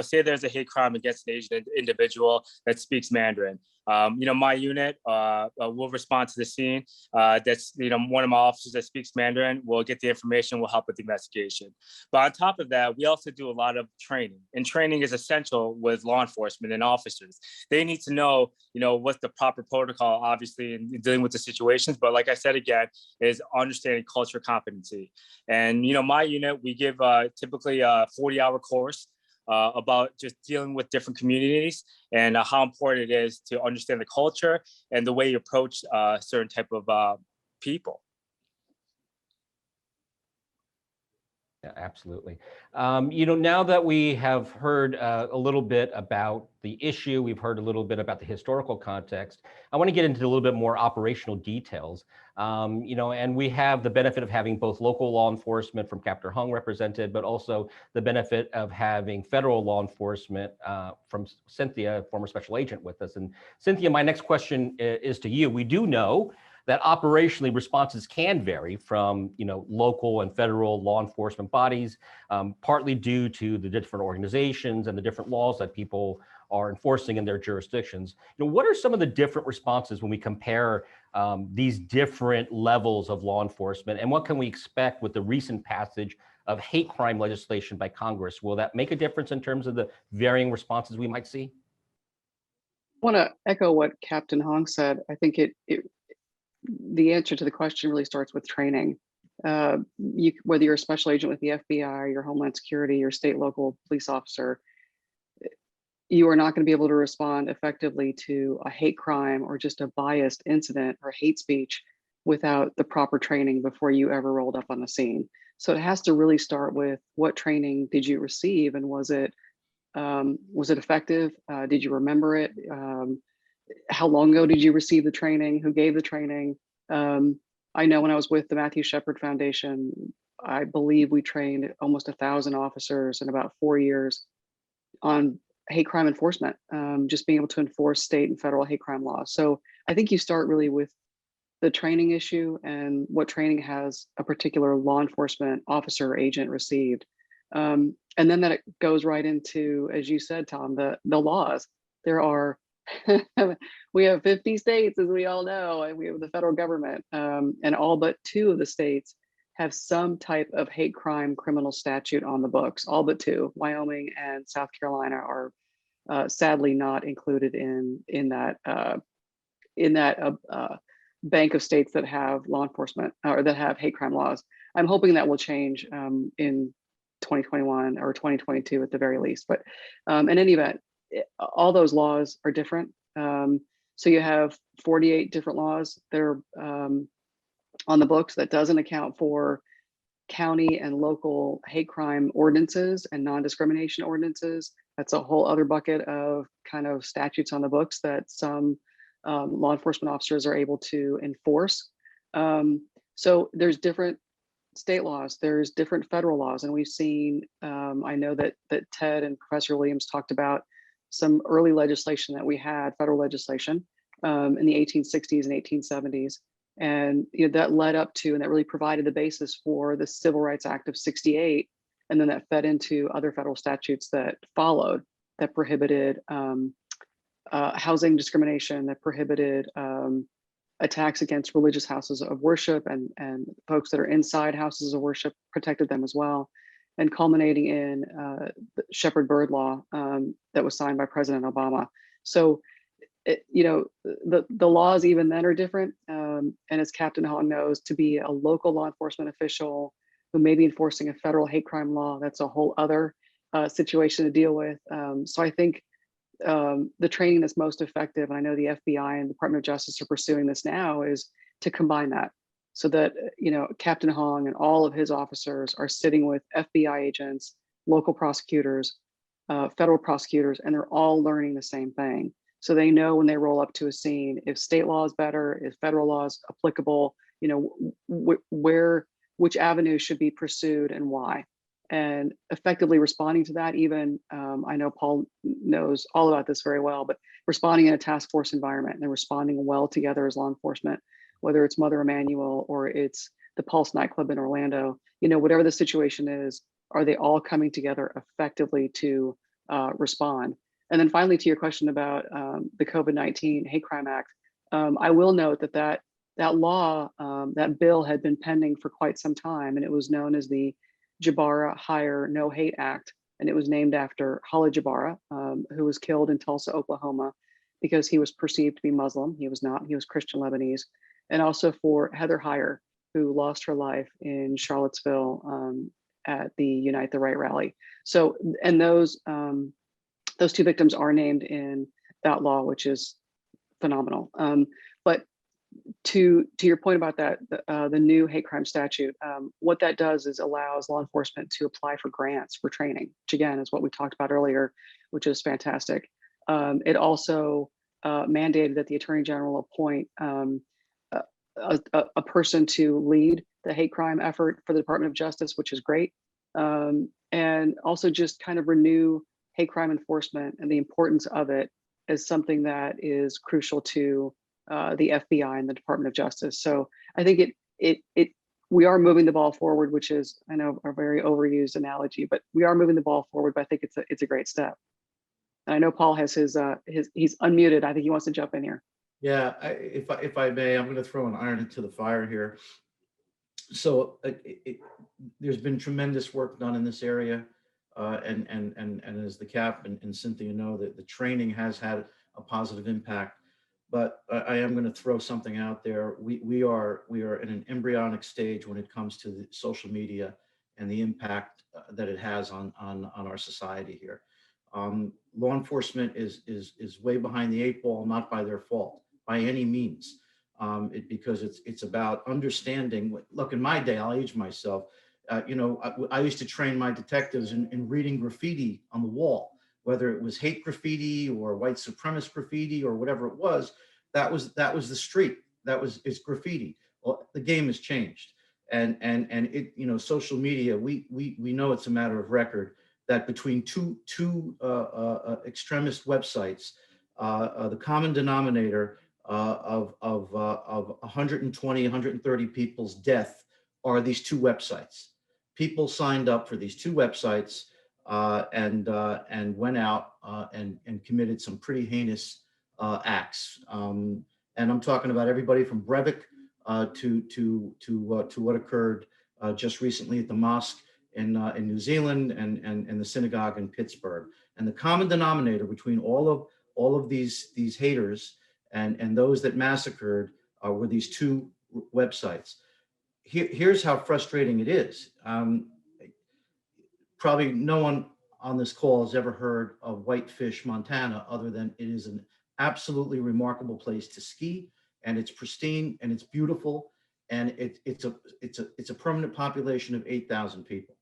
say there's a hate crime against an Asian individual that speaks Mandarin. My unit will respond to the scene. That's one of my officers that speaks Mandarin will get the information, will help with the investigation. But on top of that, we also do a lot of training, and training is essential with law enforcement and officers. They need to know, what's the proper protocol, obviously, in dealing with the situations. But like I said again, is understanding culture competency. And my unit, we give typically a 40-hour course about just dealing with different communities and how important it is to understand the culture and the way you approach certain type of people. Yeah, absolutely. Now that we have heard a little bit about the issue, we've heard a little bit about the historical context, I want to get into a little bit more operational details. And we have the benefit of having both local law enforcement from Captain Hung represented, but also the benefit of having federal law enforcement from Cynthia, former special agent, with us. And Cynthia, my next question is to you. We do know that operationally responses can vary from local and federal law enforcement bodies, partly due to the different organizations and the different laws that people are enforcing in their jurisdictions. What are some of the different responses when we compare these different levels of law enforcement, and what can we expect with the recent passage of hate crime legislation by Congress? Will that make a difference in terms of the varying responses we might see? I want to echo what Captain Hong said. I think the answer to the question really starts with training. Whether you're a special agent with the FBI, your Homeland Security, your state, local police officer, you are not going to be able to respond effectively to a hate crime or just a biased incident or hate speech without the proper training before you ever rolled up on the scene. So it has to really start with, what training did you receive, and was it effective? Did you remember it? How long ago did you receive the training? Who gave the training? I know when I was with the Matthew Shepard Foundation, I believe we trained almost 1,000 officers in about 4 years on hate crime enforcement, just being able to enforce state and federal hate crime laws. So I think you start really with the training issue and what training has a particular law enforcement officer or agent received. And then that it goes right into, as you said, Tom, the laws. There are we have 50 states, as we all know, and we have the federal government, and all but 2 of the states have some type of hate crime criminal statute on the books. All but 2, Wyoming and South Carolina, are sadly not included in that bank of states that have law enforcement or that have hate crime laws. I'm hoping that will change in 2021 or 2022 at the very least. But in any event, all those laws are different. So you have 48 different laws that are on the books. That doesn't account for county and local hate crime ordinances and non-discrimination ordinances. That's a whole other bucket of kind of statutes on the books that some law enforcement officers are able to enforce. So there's different state laws, there's different federal laws, and we've seen, I know that Ted and Professor Williams talked about some early legislation that we had, federal legislation, in the 1860s and 1870s. And that led up to, and that really provided the basis for the Civil Rights Act of '68. And then that fed into other federal statutes that followed, that prohibited housing discrimination, that prohibited attacks against religious houses of worship and folks that are inside houses of worship, protected them as well, and culminating in the Shepherd Bird law that was signed by President Obama. So, the laws even then are different. And as Captain Hong knows, to be a local law enforcement official who may be enforcing a federal hate crime law, that's a whole other situation to deal with. So I think the training that's most effective, and I know the FBI and the Department of Justice are pursuing this now, is to combine that so that, Captain Hong and all of his officers are sitting with FBI agents, local prosecutors, federal prosecutors, and they're all learning the same thing. So they know when they roll up to a scene, if state law is better, if federal law is applicable, which avenue should be pursued and why. And effectively responding to that, even I know Paul knows all about this very well, but responding in a task force environment and responding well together as law enforcement, whether it's Mother Emanuel or it's the Pulse nightclub in Orlando, whatever the situation is, are they all coming together effectively to respond? And then finally, to your question about the COVID-19 Hate Crime Act, I will note that law, that bill had been pending for quite some time, and it was known as the Jabara Hire No Hate Act, and it was named after Khalid Jabara, who was killed in Tulsa, Oklahoma, because he was perceived to be Muslim. He was not. He was Christian Lebanese, and also for Heather Heyer, who lost her life in Charlottesville at the Unite the Right rally. So, and those two victims are named in that law, which is phenomenal. But to your point about that, the new hate crime statute, what that does is allows law enforcement to apply for grants for training, which again is what we talked about earlier, which is fantastic. It also mandated that the Attorney General appoint a person to lead the hate crime effort for the Department of Justice, which is great. And also just kind of renew hate crime enforcement and the importance of it as something that is crucial to the FBI and the Department of Justice. So I think we are moving the ball forward, which is, I know, a very overused analogy, but we are moving the ball forward. But I think it's a great step. And I know Paul has he's unmuted. I think he wants to jump in here. Yeah, if I may, I'm going to throw an iron into the fire here. So there's been tremendous work done in this area, and as the Cap and Cynthia know, that the training has had a positive impact. But I am going to throw something out there. We are in an embryonic stage when it comes to the social media and the impact that it has on our society here. Law enforcement is way behind the eight ball, not by their fault, by any means. Because it's about understanding. Look, in my day, I'll age myself. I used to train my detectives in reading graffiti on the wall, whether it was hate graffiti or white supremacist graffiti or whatever it was. That was the street. It's graffiti. Well, the game has changed, and it, social media. We know it's a matter of record that between two extremist websites, the common denominator of 120, 130 people's death are these two websites. People signed up for these two websites and went out and committed some pretty heinous acts. And I'm talking about everybody from Breivik to what occurred just recently at the mosque in New Zealand and the synagogue in Pittsburgh. And the common denominator between all of these haters and those that massacred were these two websites. Here's how frustrating it is. Probably no one on this call has ever heard of Whitefish, Montana, other than it is an absolutely remarkable place to ski, and it's pristine and it's beautiful, and it's a permanent population of 8,000 people.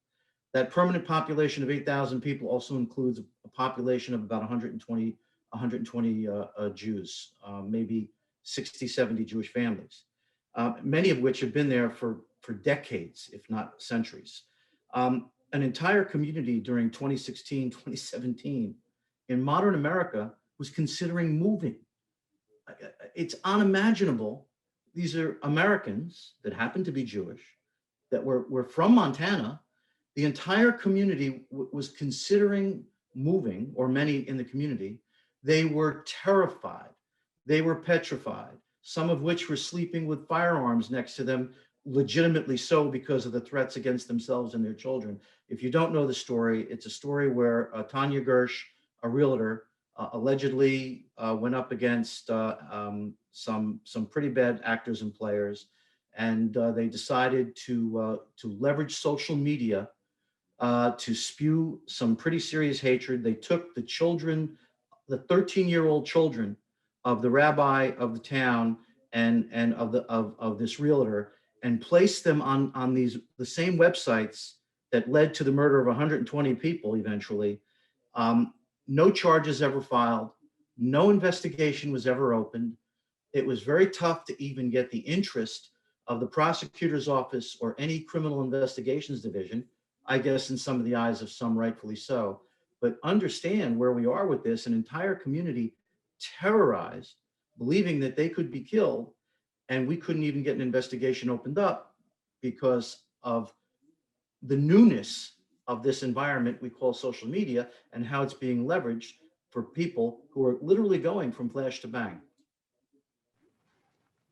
That permanent population of 8,000 people also includes a population of about 120 Jews, maybe 60, 70 Jewish families, many of which have been there for decades, if not centuries. An entire community during 2016, 2017 in modern America was considering moving. It's unimaginable. These are Americans that happen to be Jewish, that were from Montana. The entire community was considering moving, or many in the community. They were terrified. They were petrified. some of which were sleeping with firearms next to them, legitimately so because of the threats against themselves and their children. If you don't know the story, it's a story where Tanya Gersh, a realtor, allegedly went up against some pretty bad actors and players, and they decided to leverage social media to spew some pretty serious hatred. They took the children, the 13-year-old children of the rabbi of the town and of this realtor, and placed them on the same websites that led to the murder of 120 people eventually. No charges ever filed. No investigation was ever opened. It was very tough to even get the interest of the prosecutor's office or any criminal investigations division, I guess in some of the eyes of some rightfully so. But understand where we are with this, an entire community terrorized, believing that they could be killed, and we couldn't even get an investigation opened up because of the newness of this environment we call social media and how it's being leveraged for people who are literally going from flash to bang.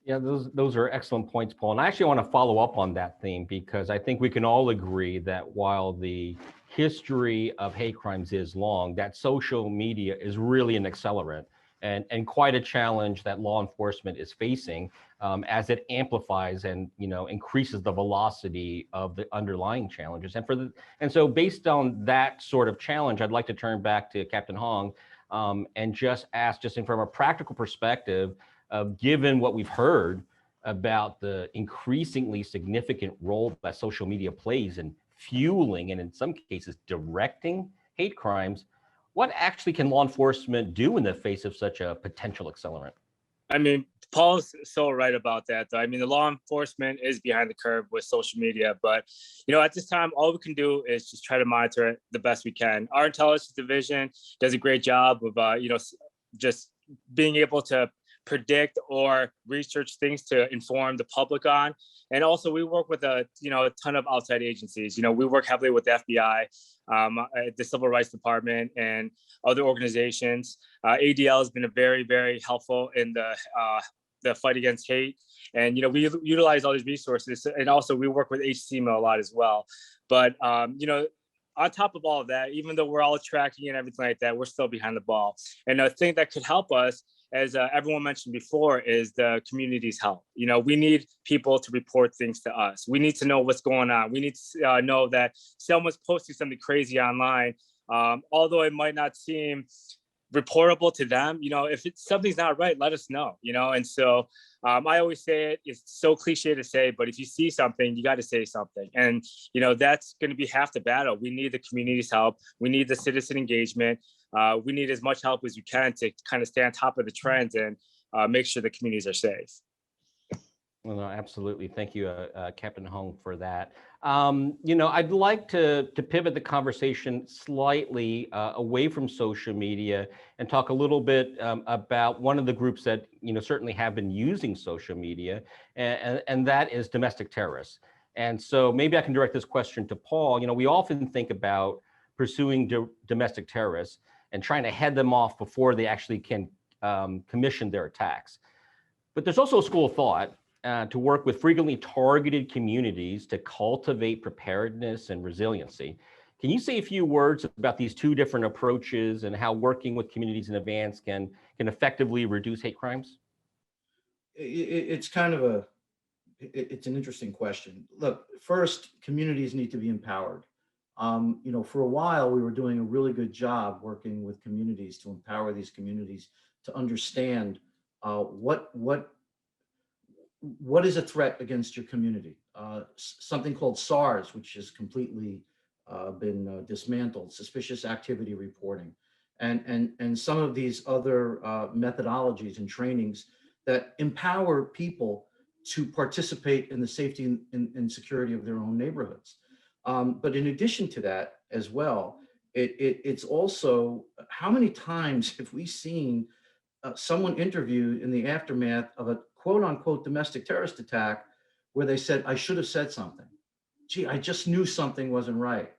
Yeah, those are excellent points, Paul. And I actually want to follow up on that theme, because I think we can all agree that while the history of hate crimes is long, that social media is really an accelerant and quite a challenge that law enforcement is facing as it amplifies and increases the velocity of the underlying challenges. And so based on that sort of challenge, I'd like to turn back to Captain Hong and just ask, from a practical perspective, given what we've heard about the increasingly significant role that social media plays in fueling and in some cases directing hate crimes, what actually can law enforcement do in the face of such a potential accelerant? I mean, Paul's so right about that, though. I mean, the law enforcement is behind the curve with social media, but at this time, all we can do is just try to monitor it the best we can. Our intelligence division does a great job of, just being able to predict or research things to inform the public on. And also we work with a ton of outside agencies. We work heavily with the FBI, the Civil Rights Department, and other organizations. ADL has been very, very helpful in the fight against hate. And, we utilize all these resources. And also we work with HCMA a lot as well. But, on top of all of that, even though we're all tracking and everything like that, we're still behind the ball. And a thing that could help us, as everyone mentioned before, is the community's help. We need people to report things to us. We need to know what's going on. We need to know that someone's posting something crazy online, although it might not seem reportable to them. If something's not right, let us know. And so I always say it's so cliche to say, but if you see something, you got to say something. And that's going to be half the battle. We need the community's help. We need the citizen engagement. We need as much help as we can to kind of stay on top of the trends and make sure the communities are safe. Well, no, absolutely. Thank you, Captain Hong, for that. I'd like to pivot the conversation slightly away from social media and talk a little bit about one of the groups that certainly have been using social media, and that is domestic terrorists. And so maybe I can direct this question to Paul. We often think about pursuing domestic terrorists and trying to head them off before they actually can commission their attacks. But there's also a school of thought to work with frequently targeted communities to cultivate preparedness and resiliency. Can you say a few words about these two different approaches and how working with communities in advance can effectively reduce hate crimes? It's kind of it's an interesting question. Look, first, communities need to be empowered. For a while, we were doing a really good job working with communities to empower these communities to understand what is a threat against your community. Something called SARS, which has completely been dismantled, suspicious activity reporting, and some of these other methodologies and trainings that empower people to participate in the safety and security of their own neighborhoods. But in addition to that as well, it's also how many times have we seen someone interviewed in the aftermath of a quote unquote domestic terrorist attack where they said, I should have said something. Gee, I just knew something wasn't right,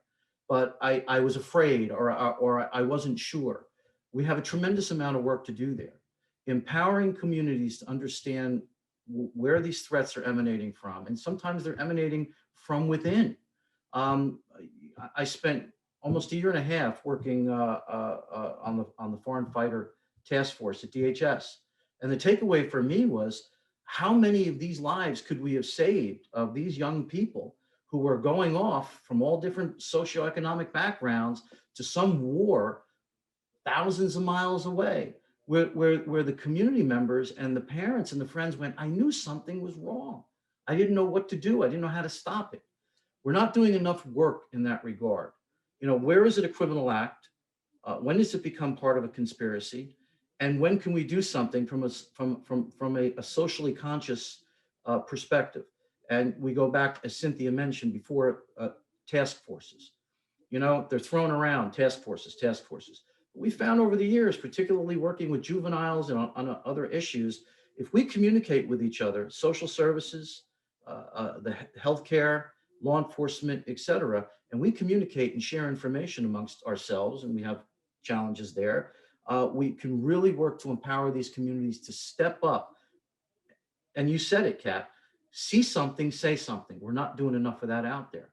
but I was afraid or I wasn't sure. We have a tremendous amount of work to do there. empowering communities to understand where these threats are emanating from. And sometimes they're emanating from within. I spent almost a year and a half working on the foreign fighter task force at DHS. And the takeaway for me was, how many of these lives could we have saved of these young people who were going off from all different socioeconomic backgrounds to some war thousands of miles away, where the community members and the parents and the friends went, I knew something was wrong. I didn't know what to do. I didn't know how to stop it. We're not doing enough work in that regard. You know, where is it a criminal act? When does it become part of a conspiracy? And when can we do something from a socially conscious perspective? And we go back, as Cynthia mentioned before, task forces. You know, they're thrown around, task forces. We found over the years, particularly working with juveniles and on other issues, if we communicate with each other, social services, the healthcare, law enforcement, et cetera, and we communicate and share information amongst ourselves, and we have challenges there, we can really work to empower these communities to step up. And you said it, Kat, see something, say something. We're not doing enough of that out there.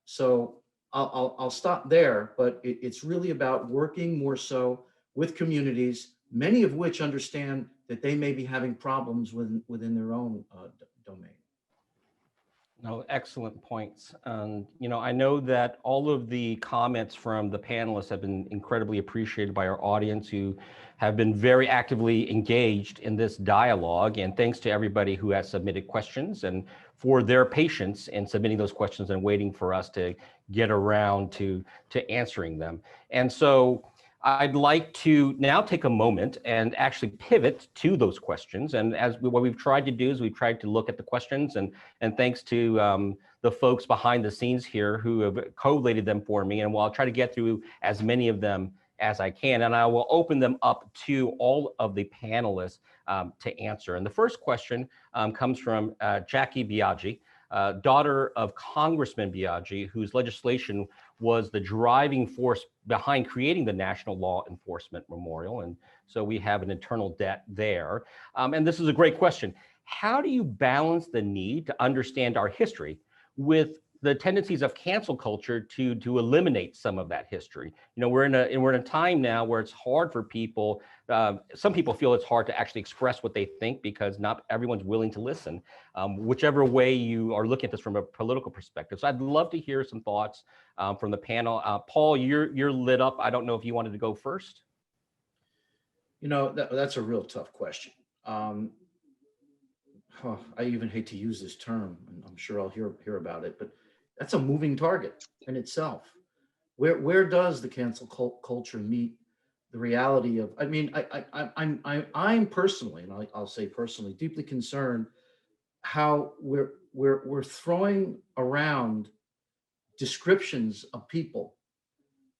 So I'll stop there, but it's really about working more so with communities, many of which understand that they may be having problems within their own domain. No, excellent points. You know, I know that all of the comments from the panelists have been incredibly appreciated by our audience, who have been very actively engaged in this dialogue. And thanks to everybody who has submitted questions and for their patience in submitting those questions and waiting for us to get around to answering them. And so I'd like to now take a moment and actually pivot to those questions. And what we've tried to do is we've tried to look at the questions, and thanks to the folks behind the scenes here who have collated them for me. And I'll try to get through as many of them as I can. And I will open them up to all of the panelists to answer. And the first question comes from Jackie Biaggi, daughter of Congressman Biaggi, whose legislation was the driving force behind creating the National Law Enforcement Memorial. And so we have an internal debt there. And this is a great question. How do you balance the need to understand our history with the tendencies of cancel culture to eliminate some of that history? You know, we're in a time now where it's hard for people. Some people feel it's hard to actually express what they think because not everyone's willing to listen, whichever way you are looking at this from a political perspective. So I'd love to hear some thoughts from the panel. Paul, you're lit up. I don't know if you wanted to go first. You know, that's a real tough question. I even hate to use this term, and I'm sure I'll hear about it, but that's a moving target in itself. Where does the cancel culture meet the reality of? I mean, I'm personally, and I'll say personally, deeply concerned how we're throwing around descriptions of people,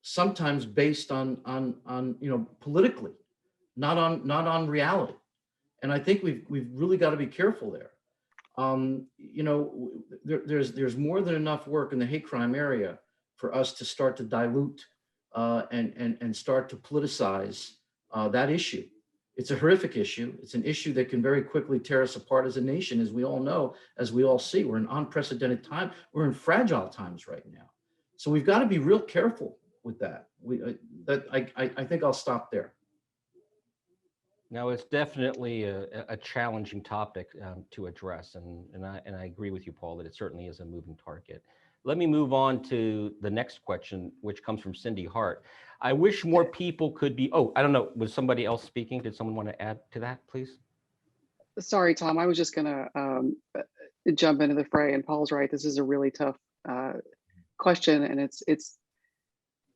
sometimes based on you know, politically, not on reality. And I think we've really got to be careful there. You know, there's more than enough work in the hate crime area for us to start to dilute and start to politicize that issue. It's a horrific issue. It's an issue that can very quickly tear us apart as a nation, as we all know, as we all see. We're in unprecedented time. We're in fragile times right now. So we've got to be real careful with that. I think I'll stop there. No, it's definitely a challenging topic to address, and I agree with you, Paul, that it certainly is a moving target. Let me move on to the next question, which comes from Cindy Hart. I wish more people could be, oh, I don't know, was somebody else speaking? Did someone want to add to that, please? Sorry, Tom, I was just gonna jump into the fray, and Paul's right. This is a really tough question, and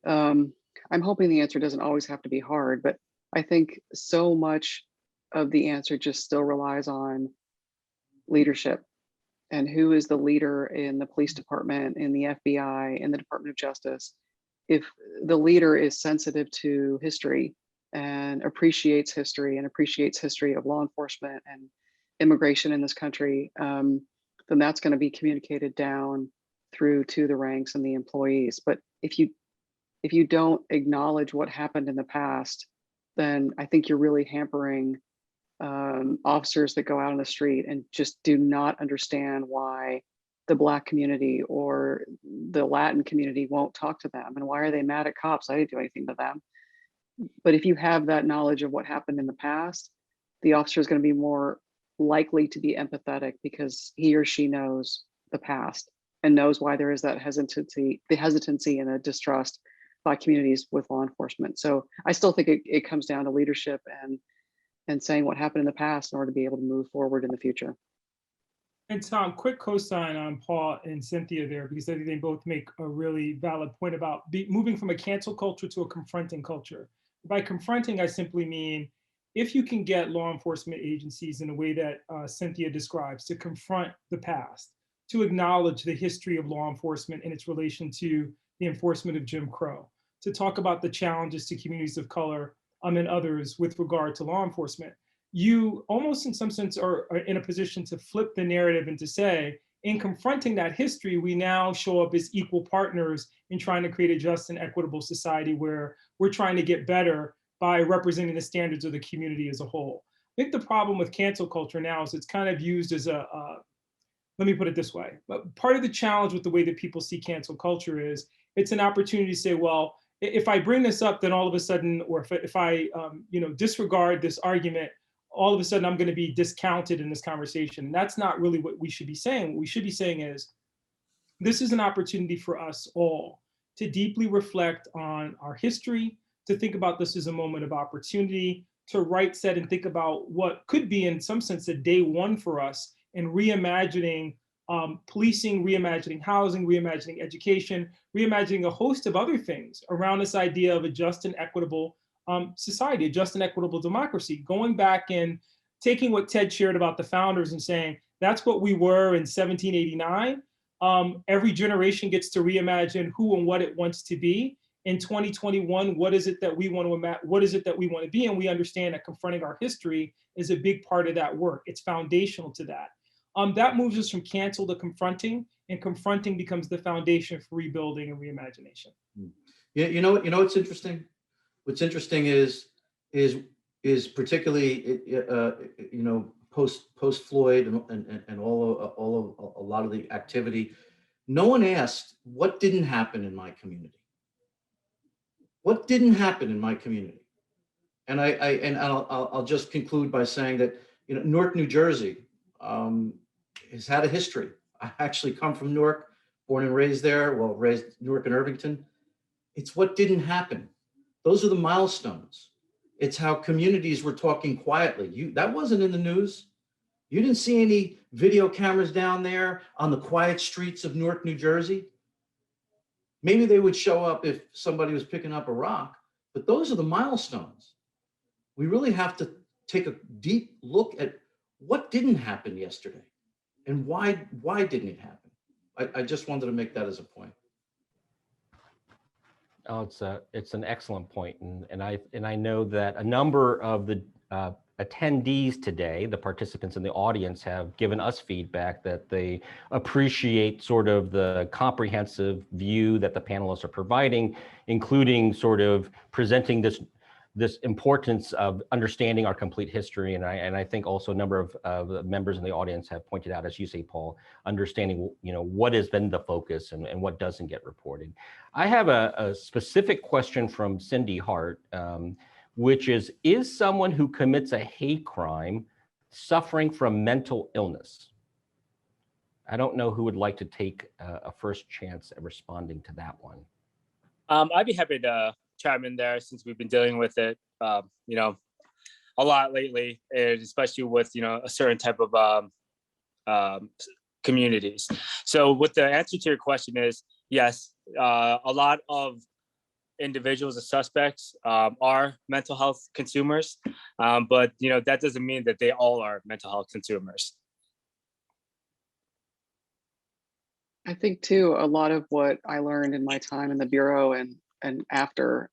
I'm hoping the answer doesn't always have to be hard, but I think so much of the answer just still relies on leadership, and who is the leader in the police department, in the FBI, in the Department of Justice. If the leader is sensitive to history and appreciates history of law enforcement and immigration in this country, then that's going to be communicated down through to the ranks and the employees. But if you don't acknowledge what happened in the past, then I think you're really hampering officers that go out on the street and just do not understand why the Black community or the Latin community won't talk to them, and why are they mad at cops? I didn't do anything to them. But if you have that knowledge of what happened in the past, the officer is going to be more likely to be empathetic because he or she knows the past and knows why there is that hesitancy and a distrust by communities with law enforcement. So I still think it comes down to leadership and saying what happened in the past in order to be able to move forward in the future. And Tom, quick cosign on Paul and Cynthia there, because I think they both make a really valid point about moving from a cancel culture to a confronting culture. By confronting, I simply mean if you can get law enforcement agencies in a way that Cynthia describes to confront the past, to acknowledge the history of law enforcement in its relation to the enforcement of Jim Crow, to talk about the challenges to communities of color and others with regard to law enforcement, you almost in some sense are in a position to flip the narrative and to say, in confronting that history, we now show up as equal partners in trying to create a just and equitable society where we're trying to get better by representing the standards of the community as a whole. I think the problem with cancel culture now is it's kind of used as let me put it this way, but part of the challenge with the way that people see cancel culture is it's an opportunity to say, well, if I bring this up, then all of a sudden, or if I disregard this argument, all of a sudden I'm going to be discounted in this conversation. And that's not really what we should be saying. What we should be saying is, this is an opportunity for us all to deeply reflect on our history, to think about this as a moment of opportunity, to right set and think about what could be in some sense a day one for us in reimagining policing, reimagining housing, reimagining education, reimagining a host of other things around this idea of a just and equitable society, a just and equitable democracy, going back and taking what Ted shared about the founders and saying, that's what we were in 1789. Every generation gets to reimagine who and what it wants to be. In 2021, what is it that we want to what is it that we want to be? And we understand that confronting our history is a big part of that work. It's foundational to that. That moves us from cancel to confronting, and confronting becomes the foundation for rebuilding and reimagination. Yeah, you know what's interesting? What's interesting is particularly post Floyd and all of a lot of the activity. No one asked what didn't happen in my community. What didn't happen in my community? And I'll just conclude by saying that Newark, New Jersey, has had a history. I actually come from Newark, born and raised there. Well, raised Newark and Irvington. It's what didn't happen. Those are the milestones. It's how communities were talking quietly. That wasn't in the news. You didn't see any video cameras down there on the quiet streets of Newark, New Jersey. Maybe they would show up if somebody was picking up a rock, but those are the milestones. We really have to take a deep look at what didn't happen yesterday and why didn't it happen? I just wanted to make that as a point. Oh, it's an excellent point, and I know that a number of the attendees today, the participants in the audience, have given us feedback that they appreciate sort of the comprehensive view that the panelists are providing, including sort of presenting this importance of understanding our complete history. And I think also a number of members in the audience have pointed out, as you say, Paul, understanding what has been the focus and what doesn't get reported. I have a specific question from Cindy Hart, which is someone who commits a hate crime suffering from mental illness? I don't know who would like to take a first chance at responding to that one. I'd be happy to chime in there, since we've been dealing with it, a lot lately, and especially with, a certain type of communities. So what the answer to your question is, yes, a lot of individuals and suspects are mental health consumers, but that doesn't mean that they all are mental health consumers. I think too, a lot of what I learned in my time in the Bureau and after,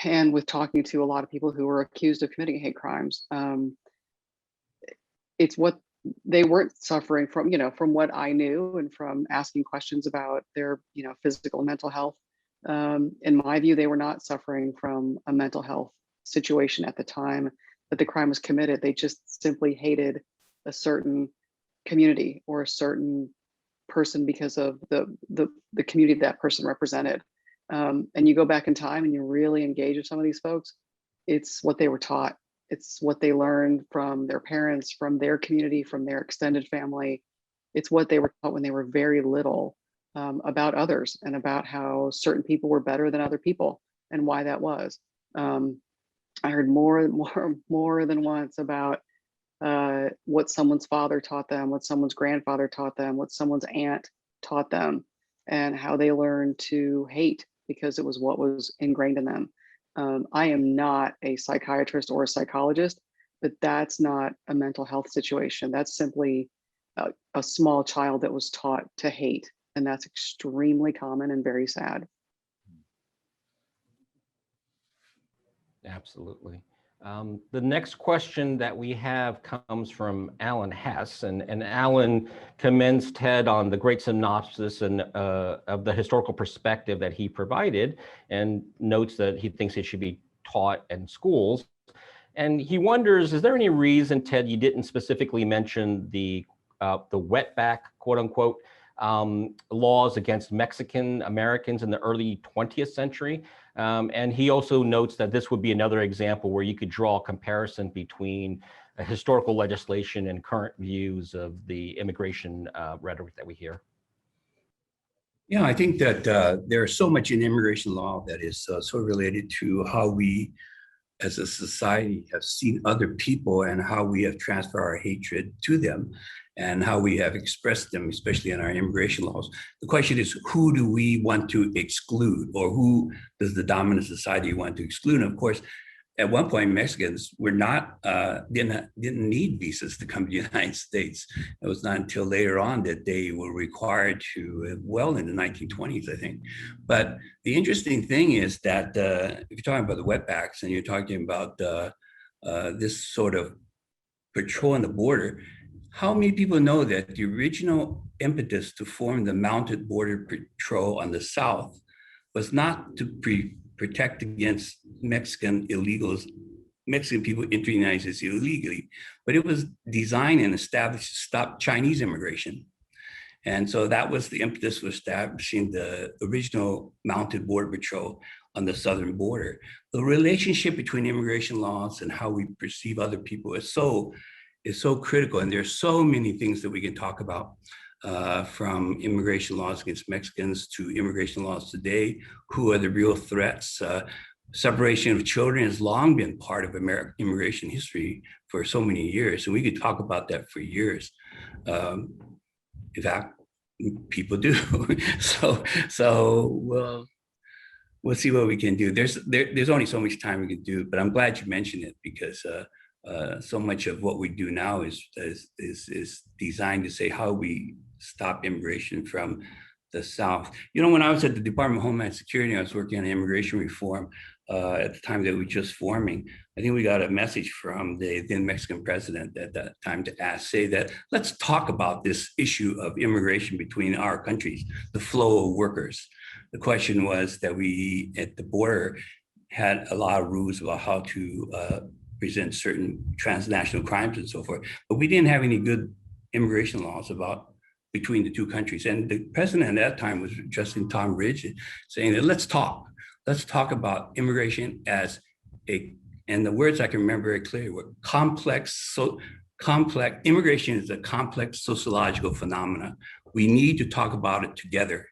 and with talking to a lot of people who were accused of committing hate crimes, it's what they weren't suffering from, from what I knew and from asking questions about their, physical and mental health. In my view, they were not suffering from a mental health situation at the time. that the crime was committed. They just simply hated a certain community or a certain person because of the community that person represented. And you go back in time and you really engage with some of these folks, it's what they were taught. It's what they learned from their parents, from their community, from their extended family. It's what they were taught when they were very little, about others and about how certain people were better than other people and why that was. I heard more than once about what someone's father taught them, what someone's grandfather taught them, what someone's aunt taught them, and how they learned to hate because it was what was ingrained in them. I am not a psychiatrist or a psychologist, but that's not a mental health situation. That's simply a small child that was taught to hate. And that's extremely common and very sad. Absolutely. The next question that we have comes from Alan Hess, and Alan commends Ted on the great synopsis and of the historical perspective that he provided, and notes that he thinks it should be taught in schools. And he wonders, is there any reason, Ted, you didn't specifically mention the wetback, quote unquote, laws against Mexican Americans in the early 20th century? And he also notes that this would be another example where you could draw a comparison between historical legislation and current views of the immigration rhetoric that we hear. Yeah, I think that there's so much in immigration law that is so related to how we as a society have seen other people and how we have transferred our hatred to them and how we have expressed them, especially in our immigration laws. The question is, who do we want to exclude, or who does the dominant society want to exclude? And of course, at one point, Mexicans were not, didn't need visas to come to the United States. It was not until later on that they were required to, well, in the 1920s, I think. But the interesting thing is that if you're talking about the wetbacks and you're talking about this sort of patrol on the border, how many people know that the original impetus to form the Mounted Border Patrol on the South was not to protect against Mexican illegals, Mexican people entering the United States illegally, but it was designed and established to stop Chinese immigration. And so that was the impetus for establishing the original Mounted Border Patrol on the southern border. The relationship between immigration laws and how we perceive other people is so critical. And there's so many things that we can talk about. From immigration laws against Mexicans to immigration laws today, who are the real threats? Separation of children has long been part of American immigration history for so many years, and we could talk about that for years. In fact, people do. So we'll see what we can do. There's only so much time we can do, but I'm glad you mentioned it because so much of what we do now is designed to say how we stop immigration from the South. You know, when I was at the Department of Homeland Security, I was working on immigration reform at the time that we were just forming. I think we got a message from the then Mexican president at that time to say that let's talk about this issue of immigration between our countries, the flow of workers. The question was that we at the border had a lot of rules about how to present certain transnational crimes and so forth, but we didn't have any good immigration laws about between the two countries. And the president at that time was addressing Tom Ridge, saying that let's talk about immigration as and the words I can remember very clearly were complex, immigration is a complex sociological phenomena. We need to talk about it together.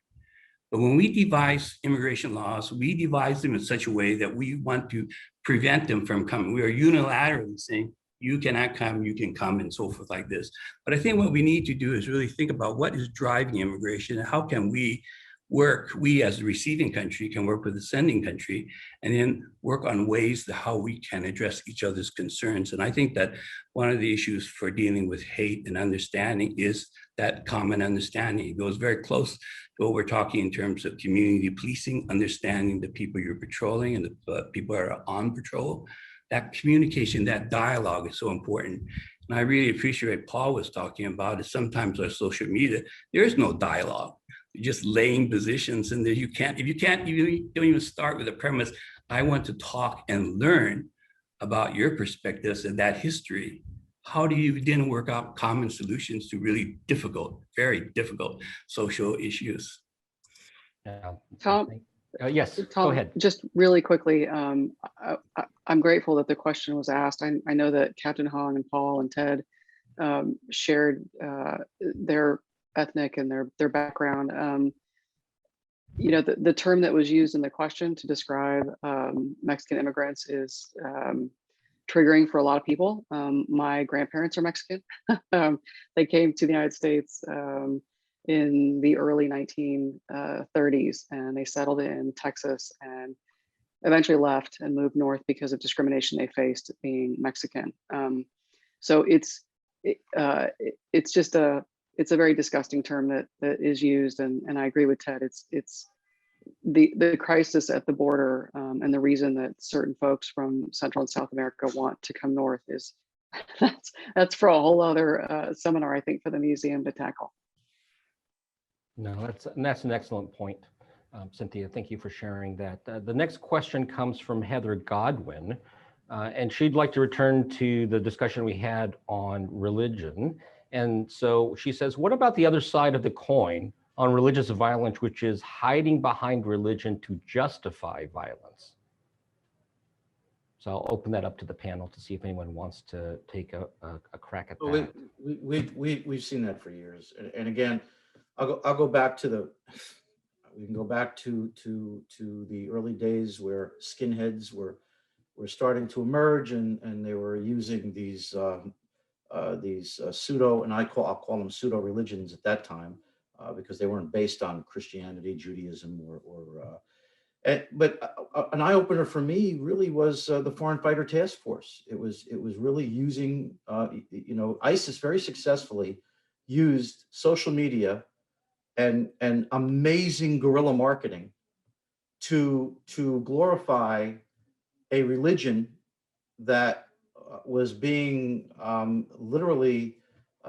But when we devise immigration laws, we devise them in such a way that we want to prevent them from coming. We are unilaterally saying, you cannot come, you can come, and so forth like this. But I think what we need to do is really think about what is driving immigration and how can we work, we as the receiving country can work with the sending country and then work on ways that how we can address each other's concerns. And I think that one of the issues for dealing with hate and understanding is that common understanding. It goes very close to what we're talking in terms of community policing, understanding the people you're patrolling and the people that are on patrol. That communication, that dialogue is so important. And I really appreciate what Paul was talking about is sometimes our social media, there is no dialogue. You're just laying positions and if you don't even start with the premise, I want to talk and learn. about your perspectives and that history. How do you then work out common solutions to really difficult, very difficult social issues? Tom, yes, go Tom, ahead. just really quickly, I'm grateful that the question was asked. I know that Captain Hong and Paul and Ted shared their ethnic and their background. You know, the term that was used in the question to describe Mexican immigrants is triggering for a lot of people. My grandparents are Mexican. They came to the United States in the early 1930s, and they settled in Texas and eventually left and moved north because of discrimination they faced being Mexican. So it's a very disgusting term that is used, and I agree with Ted. It's the crisis at the border, and the reason that certain folks from Central and South America want to come north is that's for a whole other seminar, I think, for the museum to tackle. No, that's an excellent point, Cynthia. Thank you for sharing that. The next question comes from Heather Godwin, and she'd like to return to the discussion we had on religion. And so she says, what about the other side of the coin on religious violence, which is hiding behind religion to justify violence? So I'll open that up to the panel to see if anyone wants to take a crack at that. We've seen that for years. And again, I'll go back to we can go back to the early days where skinheads were starting to emerge, and they were using these pseudo, and I'll call them pseudo religions at that time, because they weren't based on Christianity, Judaism, but an eye opener for me really was the Foreign Fighter Task Force. It was really using, ISIS very successfully used social media and amazing guerrilla marketing to glorify a religion that was being literally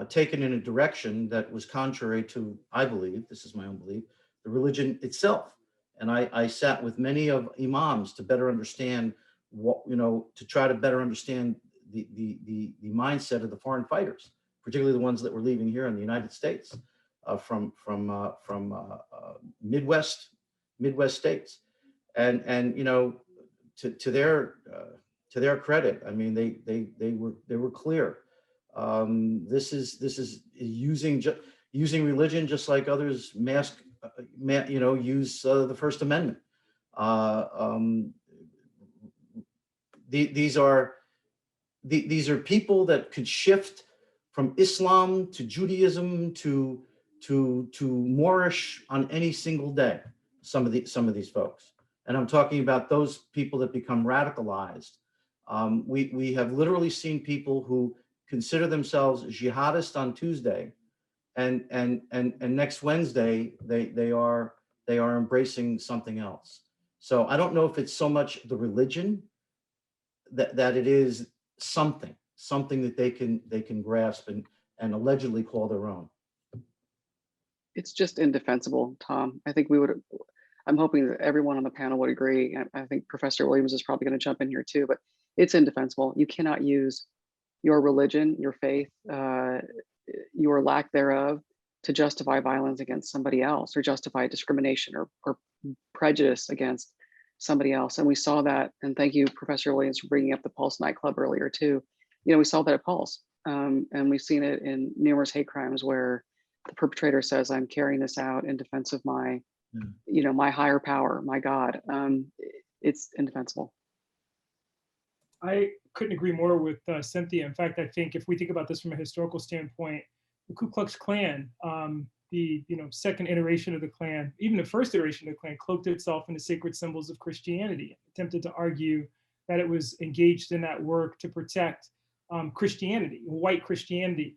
taken in a direction that was contrary to, I believe, this is my own belief, the religion itself. And I sat with many of imams to better understand to try to better understand the mindset of the foreign fighters, particularly the ones that were leaving here in the United States from Midwest states. And to their credit, I mean, they were clear. This is using religion just like others use the First Amendment. These are people that could shift from Islam to Judaism to Moorish on any single day. Some of these folks, and I'm talking about those people that become radicalized. We have literally seen people who consider themselves jihadists on Tuesday, and next Wednesday they are embracing something else. So I don't know if it's so much the religion that it is something that they can grasp and allegedly call their own. It's just indefensible, Tom. I think I'm hoping that everyone on the panel would agree. I think Professor Williams is probably going to jump in here too, but it's indefensible. You cannot use your religion, your faith, your lack thereof to justify violence against somebody else, or justify discrimination or prejudice against somebody else. And we saw that, and thank you, Professor Williams, for bringing up the Pulse nightclub earlier too. We saw that at Pulse, and we've seen it in numerous hate crimes where the perpetrator says, I'm carrying this out in defense of my, my higher power, my God. It's indefensible. I couldn't agree more with Cynthia. In fact, I think if we think about this from a historical standpoint, the Ku Klux Klan, the second iteration of the Klan, even the first iteration of the Klan, cloaked itself in the sacred symbols of Christianity, attempted to argue that it was engaged in that work to protect Christianity, white Christianity,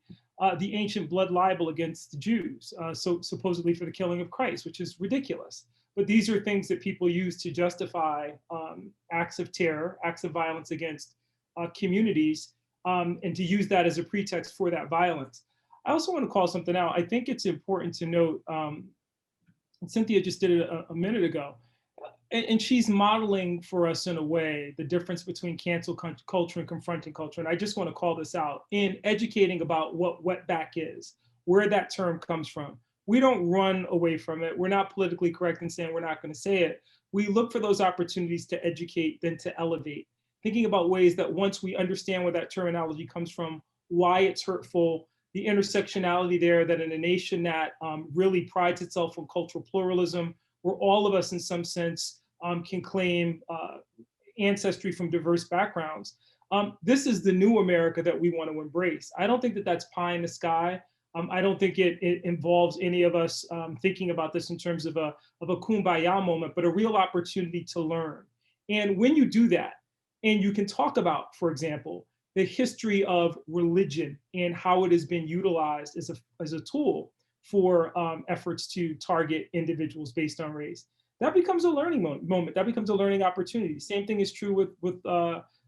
the ancient blood libel against the Jews, so supposedly for the killing of Christ, which is ridiculous. But these are things that people use to justify acts of terror, acts of violence against communities, and to use that as a pretext for that violence. I also want to call something out. I think it's important to note, Cynthia just did it a minute ago. and she's modeling for us in a way the difference between cancel culture and confronting culture. And I just want to call this out in educating about what wetback is, where that term comes from. We don't run away from it. We're not politically correct in saying we're not going to say it. We look for those opportunities to educate, then to elevate, thinking about ways that once we understand where that terminology comes from, why it's hurtful, the intersectionality there, that in a nation that really prides itself on cultural pluralism, where all of us in some sense can claim ancestry from diverse backgrounds. This is the new America that we want to embrace. I don't think that that's pie in the sky. I don't think it involves any of us thinking about this in terms of a kumbaya moment, but a real opportunity to learn. And when you do that, and you can talk about, for example, the history of religion and how it has been utilized as a tool for efforts to target individuals based on race, that becomes a learning moment. That becomes a learning opportunity. Same thing is true with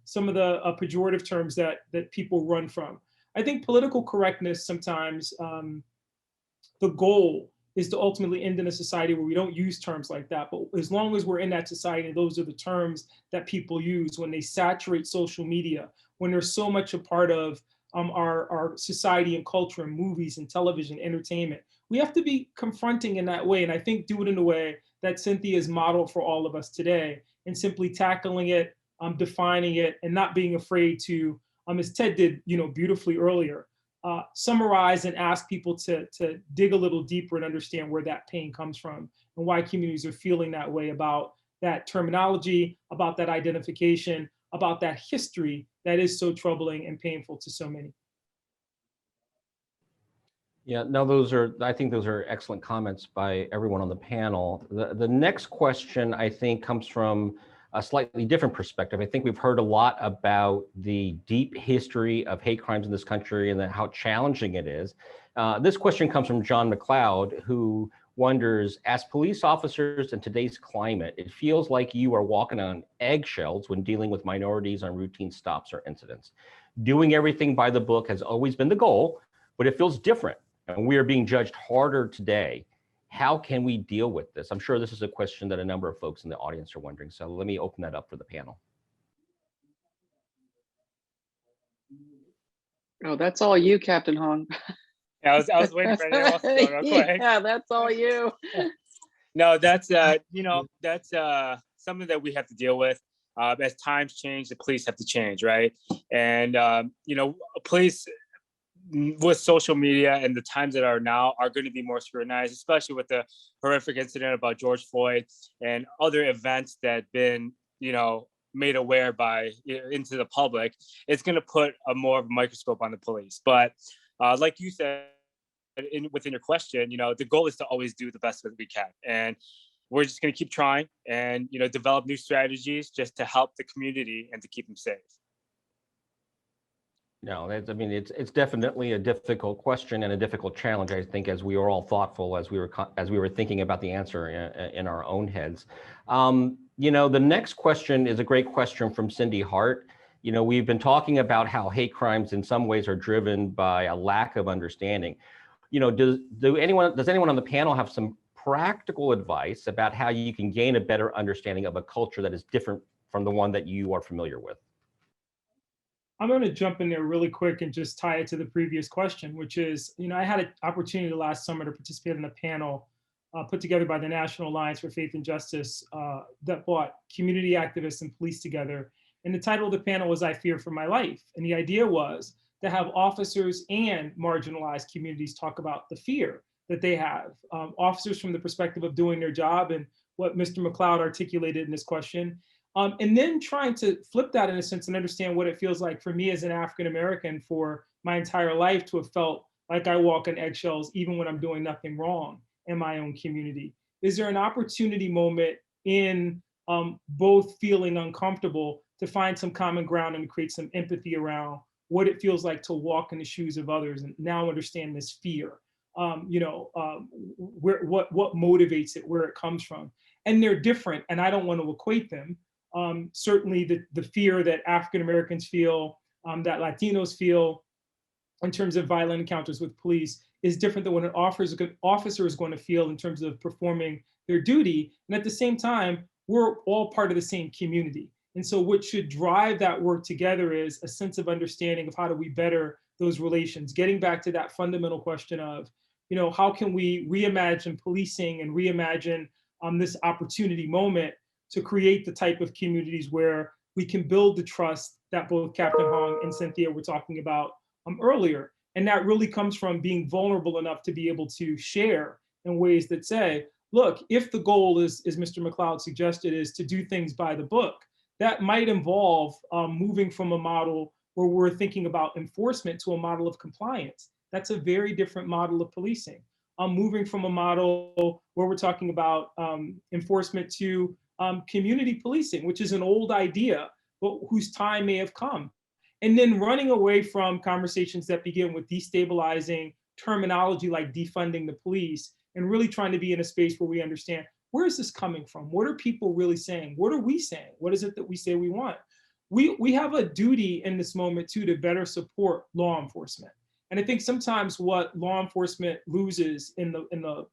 some of the pejorative terms that people run from. I think political correctness sometimes, the goal is to ultimately end in a society where we don't use terms like that. But as long as we're in that society, those are the terms that people use when they saturate social media, when they're so much a part of our society and culture and movies and television, entertainment. We have to be confronting in that way. And I think do it in a way that Cynthia is modeled for all of us today, and simply tackling it, defining it, and not being afraid to, as Ted did, beautifully earlier, summarize and ask people to dig a little deeper and understand where that pain comes from and why communities are feeling that way about that terminology, about that identification, about that history that is so troubling and painful to so many. Yeah, no, I think those are excellent comments by everyone on the panel. The next question, I think, comes from a slightly different perspective. I think we've heard a lot about the deep history of hate crimes in this country and how challenging it is. This question comes from John McLeod, who wonders, as police officers in today's climate, it feels like you are walking on eggshells when dealing with minorities on routine stops or incidents. Doing everything by the book has always been the goal, but it feels different, and we are being judged harder today. How can we deal with this? I'm sure this is a question that a number of folks in the audience are wondering, so let me open that up for the panel. Oh, that's all you, Captain Hong. Yeah, I was waiting for anyone else to go real quick. Yeah, that's all you. No, that's that's something that we have to deal with. As times change, the police have to change, right? And police with social media and the times that are now are going to be more scrutinized, especially with the horrific incident about George Floyd and other events that have been, made aware by into the public. It's going to put more of a microscope on the police. But like you said, within your question, the goal is to always do the best that we can. And we're just going to keep trying and, develop new strategies just to help the community and to keep them safe. No, it's definitely a difficult question and a difficult challenge, I think, as we are all thoughtful as we were thinking about the answer in our own heads. The next question is a great question from Cindy Hart. We've been talking about how hate crimes in some ways are driven by a lack of understanding. Does anyone on the panel have some practical advice about how you can gain a better understanding of a culture that is different from the one that you are familiar with? I'm going to jump in there really quick and just tie it to the previous question, which is, I had an opportunity last summer to participate in a panel put together by the National Alliance for Faith and Justice that brought community activists and police together. And the title of the panel was "I Fear for My Life." And the idea was to have officers and marginalized communities talk about the fear that they have. Officers from the perspective of doing their job and what Mr. McLeod articulated in this question. And then trying to flip that in a sense and understand what it feels like for me as an African-American for my entire life to have felt like I walk on eggshells even when I'm doing nothing wrong in my own community. Is there an opportunity moment in both feeling uncomfortable to find some common ground and create some empathy around what it feels like to walk in the shoes of others and now understand this fear? What motivates it, where it comes from? And they're different, and I don't want to equate them. Certainly the fear that African Americans feel, that Latinos feel in terms of violent encounters with police is different than what an officer is going to feel in terms of performing their duty. And at the same time, we're all part of the same community. And so what should drive that work together is a sense of understanding of how do we better those relations, getting back to that fundamental question of, how can we reimagine policing and reimagine this opportunity moment to create the type of communities where we can build the trust that both Captain Hong and Cynthia were talking about earlier. And that really comes from being vulnerable enough to be able to share in ways that say, look, if the goal is, as Mr. McLeod suggested, is to do things by the book, that might involve moving from a model where we're thinking about enforcement to a model of compliance. That's a very different model of policing. Moving from a model where we're talking about enforcement to community policing, which is an old idea, but whose time may have come. And then running away from conversations that begin with destabilizing terminology like defunding the police, and really trying to be in a space where we understand, where is this coming from? What are people really saying? What are we saying? What is it that we say we want? We have a duty in this moment too to better support law enforcement. And I think sometimes what law enforcement loses in the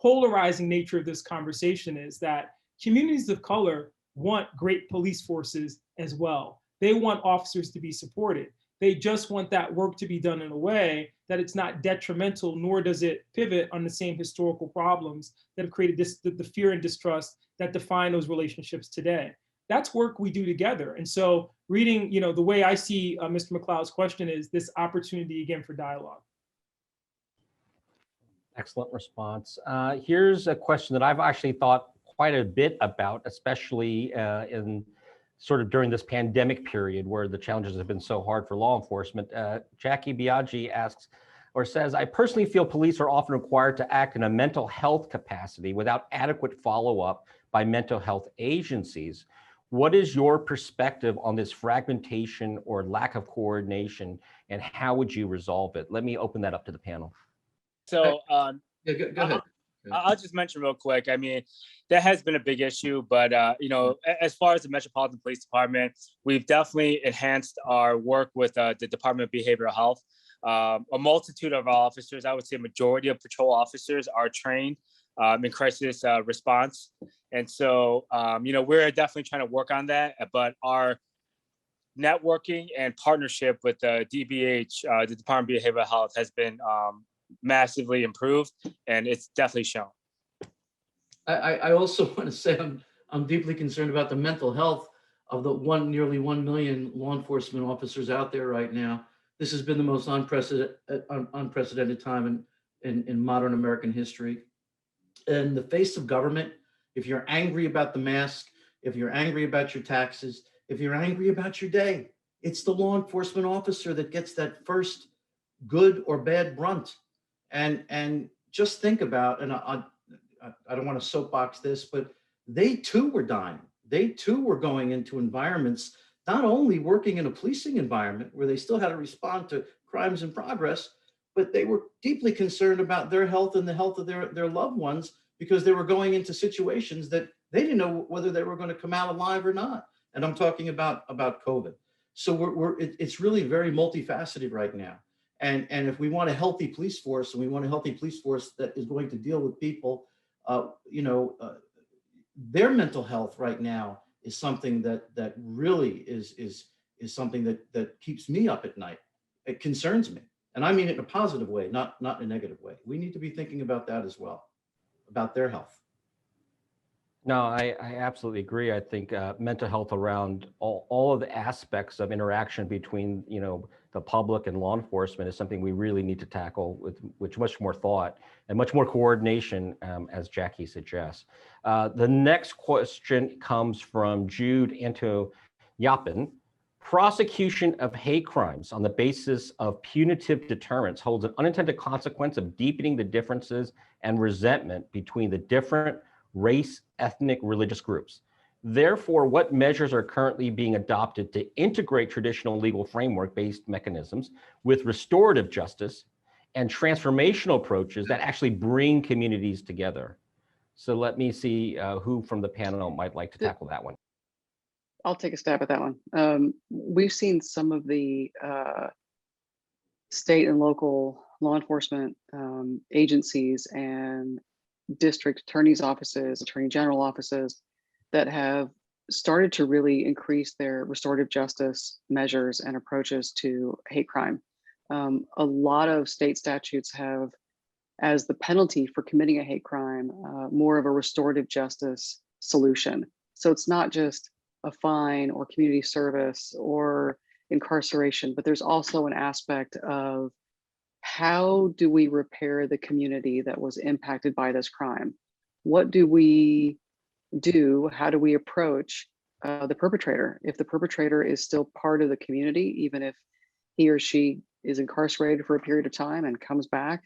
polarizing nature of this conversation is that communities of color want great police forces as well. They want officers to be supported. They just want that work to be done in a way that it's not detrimental, nor does it pivot on the same historical problems that have created the fear and distrust that define those relationships today. That's work we do together. And so reading, the way I see Mr. McLeod's question is this opportunity again for dialogue. Excellent response. Here's a question that I've actually thought quite a bit about, especially in sort of during this pandemic period where the challenges have been so hard for law enforcement. Jackie Biaggi asks or says, I personally feel police are often required to act in a mental health capacity without adequate follow-up by mental health agencies. What is your perspective on this fragmentation or lack of coordination, and how would you resolve it? Let me open that up to the panel. So Yeah, go ahead. I'll just mention real quick. I mean, that has been a big issue, but as far as the Metropolitan Police Department, we've definitely enhanced our work with the Department of Behavioral Health. A multitude of our officers, I would say majority of patrol officers, are trained in crisis response. And so, we're definitely trying to work on that, but our networking and partnership with the DBH, the Department of Behavioral Health, has been massively improved, and it's definitely shown. I also want to say I'm deeply concerned about the mental health of the nearly 1 million law enforcement officers out there right now. This has been the most unprecedented time in modern American history. In the face of government, if you're angry about the mask, if you're angry about your taxes, if you're angry about your day, it's the law enforcement officer that gets that first good or bad brunt. And just think about, and I don't want to soapbox this, but they too were dying. They too were going into environments, not only working in a policing environment where they still had to respond to crimes in progress, but they were deeply concerned about their health and the health of their loved ones, because they were going into situations that they didn't know whether they were going to come out alive or not. And I'm talking about COVID. So it's really very multifaceted right now. And if we want a healthy police force, and we want a healthy police force that is going to deal with people, their mental health right now is something that really is something that keeps me up at night. It concerns me, and I mean it in a positive way, not in a negative way. We need to be thinking about that as well, about their health. No, I absolutely agree. I think mental health around all of the aspects of interaction between, the public and law enforcement is something we really need to tackle with much more thought and much more coordination, as Jackie suggests. The next question comes from Jude Anto-Yapin. Prosecution of hate crimes on the basis of punitive deterrence holds an unintended consequence of deepening the differences and resentment between the different race, ethnic, religious groups. Therefore, what measures are currently being adopted to integrate traditional legal framework-based mechanisms with restorative justice and transformational approaches that actually bring communities together? So let me see who from the panel might like to tackle that one. I'll take a stab at that one. We've seen some of the state and local law enforcement agencies and district attorneys' offices, attorney general offices that have started to really increase their restorative justice measures and approaches to hate crime. A lot of state statutes have, as the penalty for committing a hate crime, more of a restorative justice solution. So it's not just a fine or community service or incarceration, but there's also an aspect of how do we repair the community that was impacted by this crime? What do we do? How do we approach the perpetrator? If the perpetrator is still part of the community, even if he or she is incarcerated for a period of time and comes back,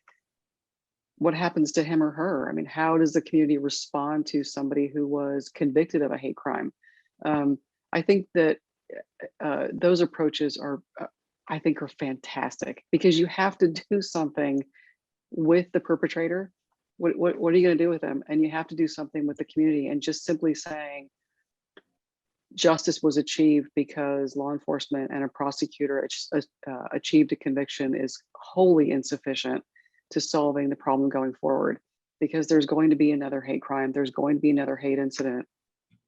what happens to him or her? I mean, how does the community respond to somebody who was convicted of a hate crime? I think that those approaches are, I think, are fantastic, because you have to do something with the perpetrator. What are you going to do with them? And you have to do something with the community. And just simply saying justice was achieved because law enforcement and a prosecutor achieved a conviction is wholly insufficient to solving the problem going forward, because there's going to be another hate crime. There's going to be another hate incident.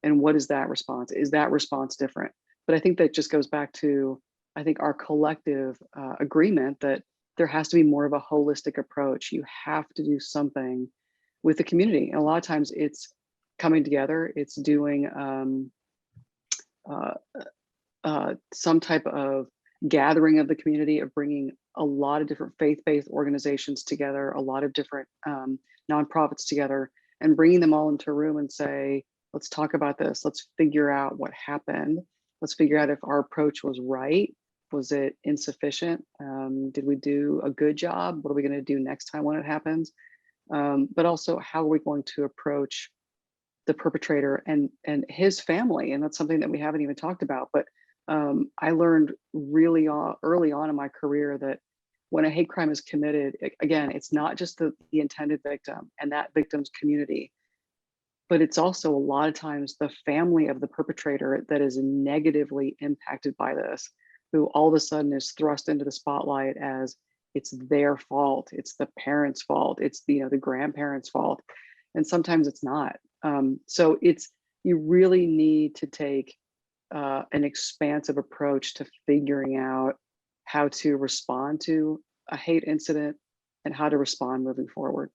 And what is that response? Is that response different? But I think that just goes back to, I think, our collective agreement that there has to be more of a holistic approach. You have to do something with the community. And a lot of times it's coming together, it's doing some type of gathering of the community, of bringing a lot of different faith-based organizations together, a lot of different nonprofits together, and bringing them all into a room and say, let's talk about this. Let's figure out what happened. Let's figure out if our approach was right. Was it insufficient? Did we do a good job? What are we going to do next time when it happens? But also, how are we going to approach the perpetrator and his family? And that's something that we haven't even talked about. But I learned really early on in my career that when a hate crime is committed, again, it's not just the intended victim and that victim's community, but it's also a lot of times the family of the perpetrator that is negatively impacted by this, who all of a sudden is thrust into the spotlight as it's their fault, it's the parents' fault, it's the grandparents' fault, and sometimes it's not. So you really need to take an expansive approach to figuring out how to respond to a hate incident and how to respond moving forward.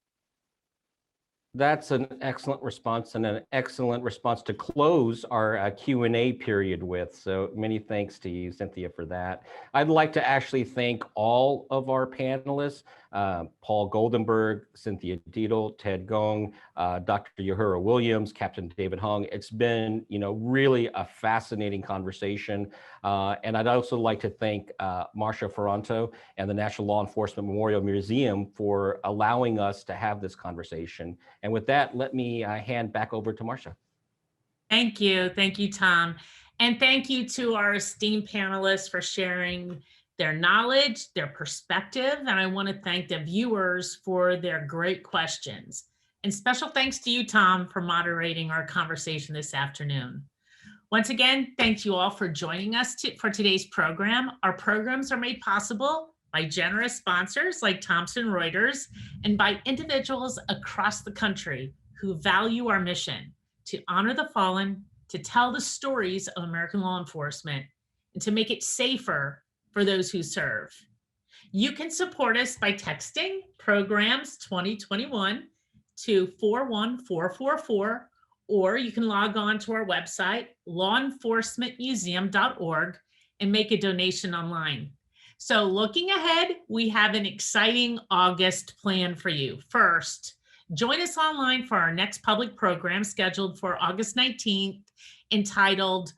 That's an excellent response, and an excellent response to close our Q&A period with. So many thanks to you, Cynthia, for that. I'd like to actually thank all of our panelists, Paul Goldenberg, Cynthia Dietl, Ted Gong, Dr. Uhura Williams, Captain David Hung. It's been, really a fascinating conversation. And I'd also like to thank Marcia Ferranto and the National Law Enforcement Memorial Museum for allowing us to have this conversation. And with that, let me hand back over to Marcia. Thank you. Thank you, Tom. And thank you to our esteemed panelists for sharing their knowledge, their perspective. And I want to thank the viewers for their great questions. And special thanks to you, Tom, for moderating our conversation this afternoon. Once again, thank you all for joining us for today's program. Our programs are made possible by generous sponsors like Thomson Reuters and by individuals across the country who value our mission to honor the fallen, to tell the stories of American law enforcement, and to make it safer for those who serve. You can support us by texting Programs 2021 to 41444, or you can log on to our website, lawenforcementmuseum.org, and make a donation online. So looking ahead, we have an exciting August plan for you. First, join us online for our next public program scheduled for August 19th, entitled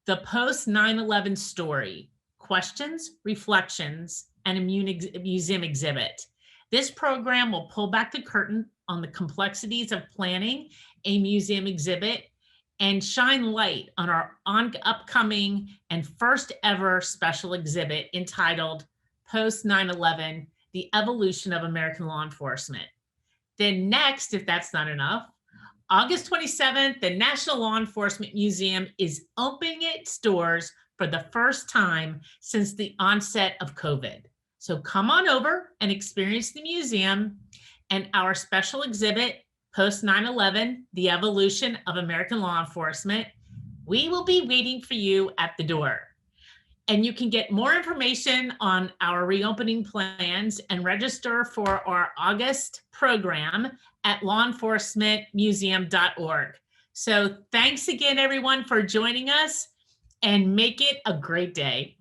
The Post 9/11 Story, Questions, Reflections, and a Museum Exhibit. This program will pull back the curtain on the complexities of planning a museum exhibit and shine light on our upcoming and first ever special exhibit entitled Post 9/11, The Evolution of American Law Enforcement. Then next, if that's not enough, August 27th, the National Law Enforcement Museum is opening its doors for the first time since the onset of COVID. So come on over and experience the museum and our special exhibit, Post 9/11, the evolution of American law enforcement. We will be waiting for you at the door. And you can get more information on our reopening plans and register for our August program at lawenforcementmuseum.org. So thanks again, everyone, for joining us, and make it a great day.